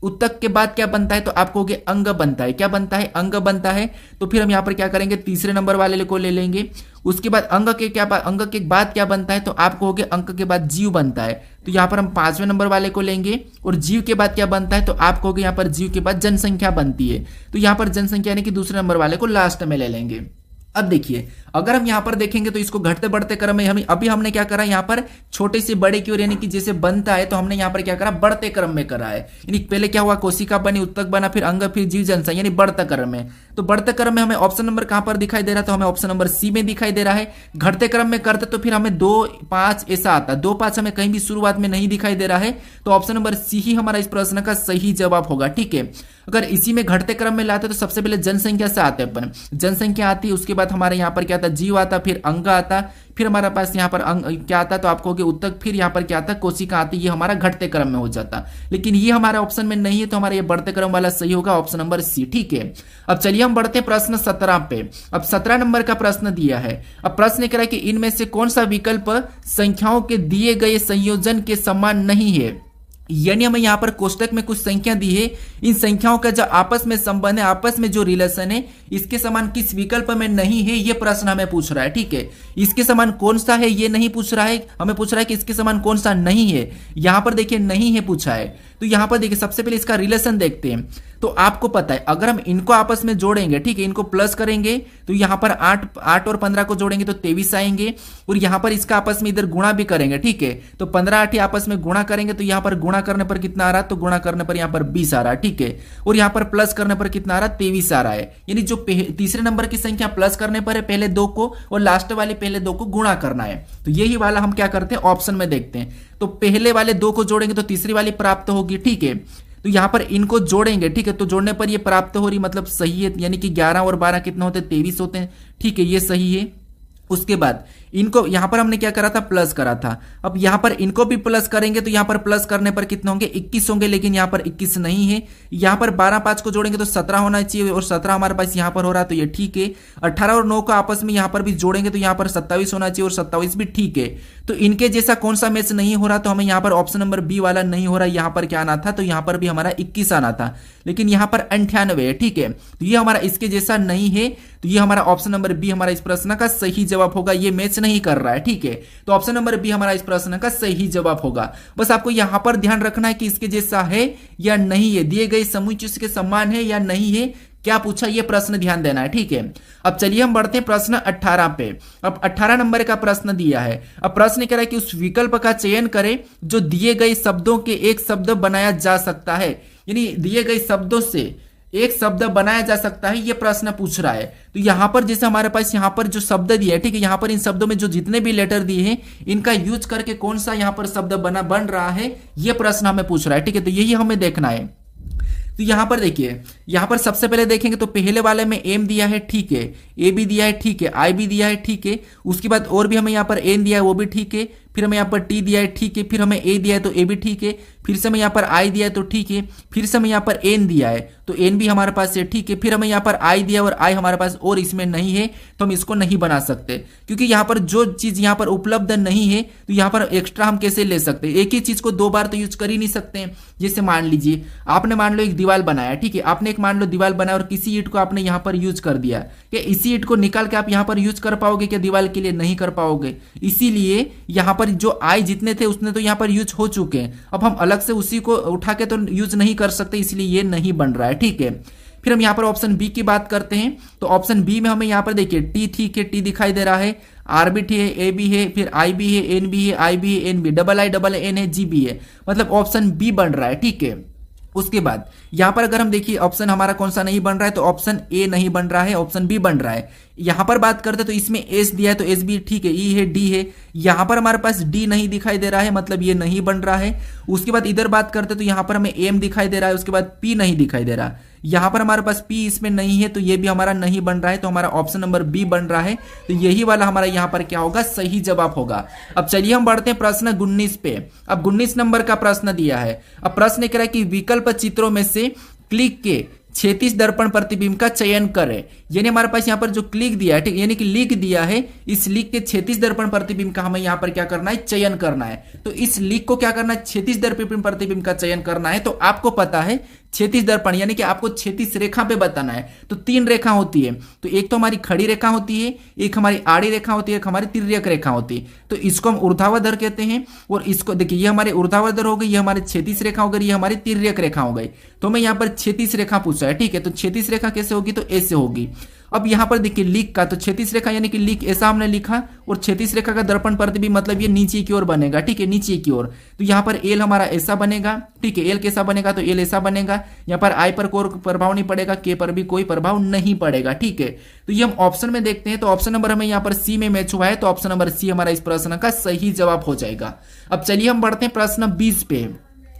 उत्तक के बाद क्या बनता है, तो आप कहोगे अंग बनता है, क्या बनता है अंग बनता है, तो फिर हम यहाँ पर क्या करेंगे तीसरे नंबर वाले को ले लेंगे। उसके बाद अंग के बाद क्या बनता है, तो आप कहोगे अंग के बाद जीव बनता है, तो यहाँ पर हम 5वें नंबर वाले को लेंगे। और जीव के बाद क्या बनता है, तो आप कहोगे यहाँ पर जीव के बाद जनसंख्या बनती है, तो यहाँ पर जनसंख्या यानी कि दूसरे नंबर वाले को लास्ट में ले लेंगे। अब देखिए अगर हम यहाँ पर देखेंगे तो इसको घटते बढ़ते क्रम में हम अभी हमने क्या करा, यहाँ पर छोटे से बड़े की ओर, यानी कि जैसे बनता है तो हमने यहाँ पर क्या करा बढ़ते क्रम में करा है, यानी पहले क्या हुआ कोशिका बनी, उत्तक बना, फिर अंग, फिर जीव, जनसंख्या, यानी बढ़ते क्रम में। तो बढ़ते क्रम में हमें ऑप्शन नंबर कहां पर दिखाई दे रहा है, तो हमें ऑप्शन नंबर सी में दिखाई दे रहा है। घटते क्रम में करते तो फिर हमें 2 5 ऐसा आता, 2 5 हमें कहीं भी शुरुआत में नहीं दिखाई दे रहा है, तो ऑप्शन नंबर सी ही हमारा इस प्रश्न का सही जवाब होगा, ठीक है। अगर इसी में घटते क्रम में लाते तो सबसे पहले जनसंख्या से आते हैं अपन, जनसंख्या आती है, उसके बाद हमारे यहाँ पर क्या आता जीव आता, फिर अंग आता, फिर हमारे पास यहाँ पर अंग क्या आता, तो आप कहोगे उत्तक, फिर यहाँ पर क्या आता कोशिका आती, ये हमारा घटते क्रम में हो जाता। लेकिन ये हमारे ऑप्शन में नहीं है, तो हमारा ये बढ़ते क्रम वाला सही होगा ऑप्शन नंबर सी, ठीक है। अब चलिए हम बढ़ते प्रश्न 17 पे। अब 17 नंबर का प्रश्न दिया है। अब प्रश्न कह रहा है कि इनमें से कौन सा विकल्प संख्याओं के दिए गए संयोजन के समान नहीं है, यानी हमें यहाँ पर कोष्टक में कुछ संख्या दी है, इन संख्याओं का जो आपस में संबंध है, आपस में जो रिलेशन है, इसके समान किस विकल्प में नहीं है, ये प्रश्न हमें पूछ रहा है, ठीक है। इसके समान कौन सा है ये नहीं पूछ रहा है, हमें पूछ रहा है कि इसके समान कौन सा नहीं है। यहाँ पर देखिए नहीं है पूछा है, तो यहाँ पर देखिए सबसे पहले इसका रिलेशन देखते हैं। तो आपको पता है अगर हम इनको आपस में जोड़ेंगे, ठीक है, इनको प्लस करेंगे तो यहाँ पर 8 और 15 को जोड़ेंगे तो 23 आएंगे, और यहाँ पर इसका आपस में इधर गुणा भी करेंगे, ठीक है, तो 15 8 आपस में गुणा करेंगे तो यहाँ पर गुणा करने पर कितना आ रहा है, तो गुणा करने पर यहाँ पर 20 आ रहा है, ठीक है, और यहाँ पर प्लस करने पर कितना आ रहा है 23 आ रहा है। यानी जो तीसरे नंबर की संख्या प्लस करने पर है पहले 2 को, और लास्ट वाले पहले 2 को गुणा करना है, तो यही वाला हम क्या करते हैं ऑप्शन में देखते हैं। तो पहले वाले 2 को जोड़ेंगे तो तीसरी वाली प्राप्त होगी, ठीक है, तो यहां पर इनको जोड़ेंगे, ठीक है, तो जोड़ने पर ये प्राप्त हो रही, मतलब सही है, यानी कि 11 और 12 कितना होते हैं 23 होते हैं, ठीक है, ये सही है। उसके बाद इनको यहां पर हमने क्या करा था प्लस करा था, अब यहां पर इनको भी प्लस करेंगे तो यहां पर प्लस करने पर कितने होंगे 21 होंगे, लेकिन यहां पर 21 नहीं है। यहां पर 12 5 को जोड़ेंगे तो 17 होना चाहिए, और 17 हमारे पास यहां पर हो रहा है, तो ये ठीक है। 18 और 9 को आपस में यहां पर भी जोड़ेंगे तो यहां पर 27 होना चाहिए, और 27 भी ठीक है। तो इनके जैसा कौन सा मैच नहीं हो रहा, तो हमें यहां पर ऑप्शन नंबर बी वाला नहीं हो रहा, यहां पर क्या आना था, तो यहां पर भी हमारा 21 आना था, लेकिन यहां पर 98 है, ठीक है, तो ये हमारा इसके जैसा नहीं है। तो ये हमारा ऑप्शन नंबर बी हमारा इस प्रश्न का सही जवाब होगा। ये मैच नहीं कर रहा है, ठीक है, तो ऑप्शन नंबर बी हमारा इस प्रश्न का सही जवाब होगा। बस आपको यहां पर ध्यान रखना है कि इसके जैसा है या नहीं है, दिए गए समुच्चय के समान है या नहीं है, क्या पूछा ये प्रश्न ध्यान देना है, ठीक है। अब चलिए हम बढ़ते हैं प्रश्न 18 पे। अब 18 नंबर का प्रश्न दिया है। अब प्रश्न कह रहा है कि उस विकल्प का चयन करें जो दिए गए शब्दों के एक शब्द बनाया जा सकता है, यानी दिए गए शब्दों से एक शब्द बनाया जा सकता है, ये प्रश्न पूछ रहा है। तो यहां पर जैसे हमारे पास यहां पर जो शब्द दिए है, ठीक है, यहां पर इन शब्दों में जो जितने भी लेटर दिए हैं इनका यूज करके कौन सा यहां पर शब्द बन रहा है, ये प्रश्न हमें पूछ रहा है, ठीक है। तो यही हमें देखना है। तो यहां पर देखिए, यहां पर सबसे पहले देखेंगे तो पहले वाले में एम दिया है, ठीक है, ए भी दिया है, ठीक है, आई भी दिया है, ठीक है, उसके बाद और भी हमें यहां पर एन दिया है, वो भी ठीक है, फिर हमें यहाँ पर टी दिया है, ठीक है, फिर हमें ए दिया है तो ए भी ठीक है, फिर से हमें यहाँ पर आई दिया है तो ठीक है, फिर से हमें यहाँ पर एन दिया है तो एन भी हमारे पास है, ठीक है, फिर हमें यहाँ पर आई दिया और आई हमारे पास और इसमें नहीं है तो हम इसको नहीं बना सकते, क्योंकि यहाँ पर जो चीज यहाँ पर उपलब्ध नहीं है तो यहाँ पर एक्स्ट्रा हम कैसे ले सकते हैं। एक ही चीज को दो बार तो यूज कर ही नहीं सकते हैं। जैसे मान लीजिए आपने मान लो एक दीवार बनाया, ठीक है, आपने एक मान लो दीवार बनाया और किसी ईंट को आपने यहाँ पर यूज कर दिया, क्या इसी ईंट को निकाल के आप यहाँ पर यूज कर पाओगे क्या दीवार के लिए? नहीं कर पाओगे। इसीलिए यहाँ पर जो आई जितने थे उसने तो यहाँ पर यूज हो चुके हैं, अब हम अलग से उसी को उठा के तो यूज नहीं कर सकते, इसलिए ये नहीं बन रहा है, ठीक है। फिर हम यहाँ पर ऑप्शन बी की बात करते हैं। तो ऑप्शन बी में हमें यहाँ पर देखिए टी, ठीक है, टी दिखाई दे रहा है, आर भी ठीक है, ए भी है, फिर आई भी है, एन भी है, आई भी है, एन भी, डबल आई डबल एन है, जी भी है, मतलब ऑप्शन बी बन रहा है, ठीक है। उसके बाद यहां पर अगर हम देखिए ऑप्शन हमारा कौन सा नहीं बन रहा है, तो ऑप्शन ए नहीं बन रहा है, ऑप्शन बी बन रहा है। यहां पर बात करते तो इसमें एस दिया है तो एस भी ठीक है, ई है, डी है, यहां पर हमारे पास डी नहीं दिखाई दे रहा है, मतलब ये नहीं बन रहा है। उसके बाद इधर बात करते तो यहां पर हमें एम दिखाई दे रहा है, उसके बाद पी नहीं दिखाई दे रहा, यहां पर हमारे पास पी इसमें नहीं है तो ये भी हमारा नहीं बन रहा है, तो हमारा ऑप्शन नंबर बी बन रहा है। तो यही वाला हमारा यहां पर क्या होगा, सही जवाब होगा। अब चलिए हम बढ़ते हैं प्रश्न 19 पे। अब 19 नंबर का प्रश्न दिया है। अब प्रश्न कह रहा है कि विकल्प चित्रों में से क्लिक के क्षैतिज दर्पण प्रतिबिंब का चयन करें, यानी हमारे पास यहाँ पर जो क्लिक दिया है, ठीक, यानी कि लिख दिया है, इस लिख के क्षैतिज दर्पण प्रतिबिंब का हमें यहाँ पर क्या करना है, चयन करना है। तो इस लिख को क्या करना है, क्षैतिज दर्पण प्रतिबिंब का चयन करना है। तो आपको पता है क्षैतिज दर्पण यानी कि आपको क्षैतिज रेखा पे बताना है। तो तीन रेखा होती है, तो एक तो हमारी खड़ी रेखा होती है, एक हमारी आड़ी रेखा होती है, एक हमारी तिर्यक रेखा होती है। तो इसको हम ऊर्ध्वाधर कहते हैं, और इसको देखिए ये हमारे ऊर्ध्वाधर हो गई, ये हमारी क्षैतिज रेखा हो गई, ये हमारी तिर्यक रेखा हो गई। तो मैं यहाँ पर क्षैतिज रेखा पूछा है, ठीक है, तो क्षैतिज रेखा कैसे होगी, तो ऐसे होगी। अब यहां पर देखिए लिख का, तो क्षैतिज रेखा यानी कि लिख ऐसा हमने लिखा, और क्षैतिज रेखा का दर्पण प्रतिबिंब मतलब ये नीचे की ओर बनेगा, ठीक है, नीचे की ओर। तो यहाँ पर एल हमारा ऐसा बनेगा, ठीक है, एल कैसा बनेगा, तो एल ऐसा बनेगा। यहाँ पर आई पर कोई प्रभाव नहीं पड़ेगा, के पर भी कोई प्रभाव नहीं पड़ेगा, ठीक है। तो ये हम ऑप्शन में देखते हैं, तो ऑप्शन नंबर हमें यहाँ पर सी में मैच हुआ है, तो ऑप्शन नंबर सी हमारा इस प्रश्न का सही जवाब हो जाएगा। अब चलिए हम बढ़ते हैं प्रश्न 20 पे।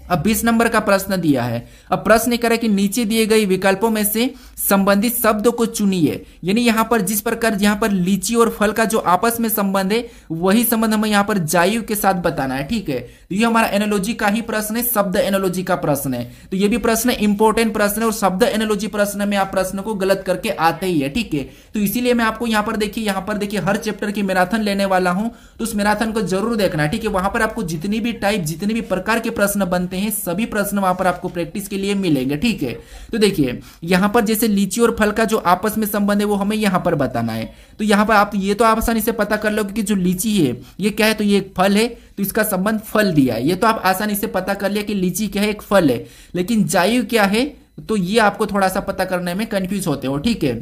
अब 20 नंबर का प्रश्न दिया है। अब प्रश्न कह रहा है कि नीचे दिए गए विकल्पों में से संबंधित शब्द को चुनिए, यानी यहां पर जिस प्रकार यहां पर लीची और फल का जो आपस में संबंध है वही संबंध हमें यहां पर जायु के साथ बताना है, ठीक है। तो ये हमारा एनालॉजी का ही प्रश्न है, शब्द एनालॉजी का प्रश्न है। तो ये भी प्रश्न इंपॉर्टेंट प्रश्न है, और शब्द एनालॉजी प्रश्न में आप प्रश्न को गलत करके आते ही है, ठीक है। तो इसीलिए मैं आपको यहाँ पर देखिए हर चैप्टर की मैराथन लेने वाला हूं, तो उस मैराथन को जरूर देखना है, ठीक है। वहां पर आपको जितनी भी टाइप जितने भी प्रकार के प्रश्न बनते हैं सभी प्रश्न वहां पर आपको प्रैक्टिस के लिए मिलेंगे, ठीक है। तो देखिए यहां पर जैसे लीची और फल का जो आपस में संबंध है वो हमें यहां पर बताना है। तो यहां पर आप ये तो आसानी से पता कर लो कि जो लीची है ये क्या है, तो ये एक फल है, तो इसका संबंध फल दिया है, ये तो आप आसानी से पता कर लिया कि लीची क्या है, एक फल है। लेकिन जायु क्या है, तो ये आपको थोड़ा सा पता करने में कंफ्यूज होते हो, ठीक है।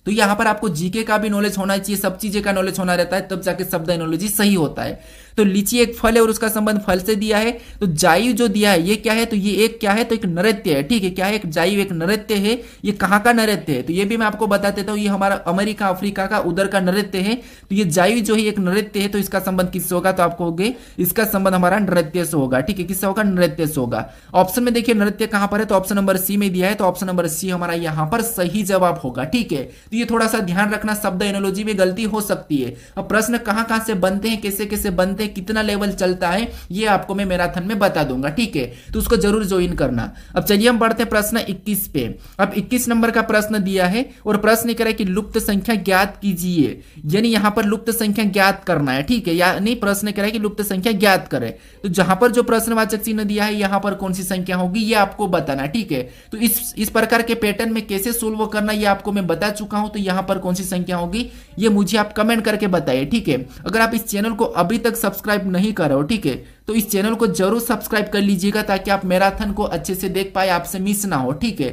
तो यहां पर आपको जीके का भी नॉलेज होना चाहिए, सब चीजें का नॉलेज होना रहता है, तब जाके शब्द एनालॉजी सही होता है। तो लीची एक फल है और उसका संबंध फल से दिया है। तो जायु जो दिया है ये क्या है, तो ये एक क्या है, तो एक नृत्य है, ठीक है। क्या है, एक जायु एक नृत्य है। ये कहाँ का नृत्य है, तो ये भी मैं आपको बता देता हूँ, ये हमारा अमेरिका अफ्रीका का उधर का नृत्य है। तो ये जायु जो है एक नृत्य है, तो इसका संबंध किससे होगा, तो आपको होगे इसका संबंध हमारा नृत्य से होगा, ठीक है। किससे होगा, नृत्य से होगा। ऑप्शन में देखिए नृत्य कहां पर है, तो ऑप्शन नंबर सी में दिया है, तो ऑप्शन नंबर सी हमारा यहाँ पर सही जवाब होगा, ठीक है। तो ये थोड़ा सा ध्यान रखना, शब्द एनालॉजी में गलती हो सकती है। अब प्रश्न कहां से बनते हैं, कैसे कैसे बनते हैं कितना लेवल चलता है ये आपको मैं मैराथन में बता दूंगा, ठीक है, तो उसको जरूर ज्वाइन करना। अब चलिए हम बढ़ते हैं प्रश्न 21 पे। अब 21 नंबर का प्रश्न दिया है और प्रश्न कह रहा है कि लुप्त संख्या ज्ञात कीजिए, यानी यहां पर लुप्त संख्या ज्ञात करना है, ठीक है, यानी प्रश्न कह रहा है कि लुप्त संख्या ज्ञात करें। तो जहां पर जो प्रश्नवाचक चिन्ह दिया है यहां पर कौन सी संख्या होगी ये आपको बताना है, ठीक है। तो इस प्रकार के पैटर्न में कैसे सोल्व करना ये आपको मैं बता चुका हूं। तो यहां पर कौन सी संख्या होगी ये मुझे आप कमेंट करके बताइए, ठीक है। अगर आप इस चैनल को अभी तक सब्सक्राइब नहीं कर रहे हो, ठीक है, तो इस चैनल को जरूर सब्सक्राइब कर लीजिएगा ताकि आप मैराथन को अच्छे से देख पाए, आपसे मिस ना हो, ठीक है।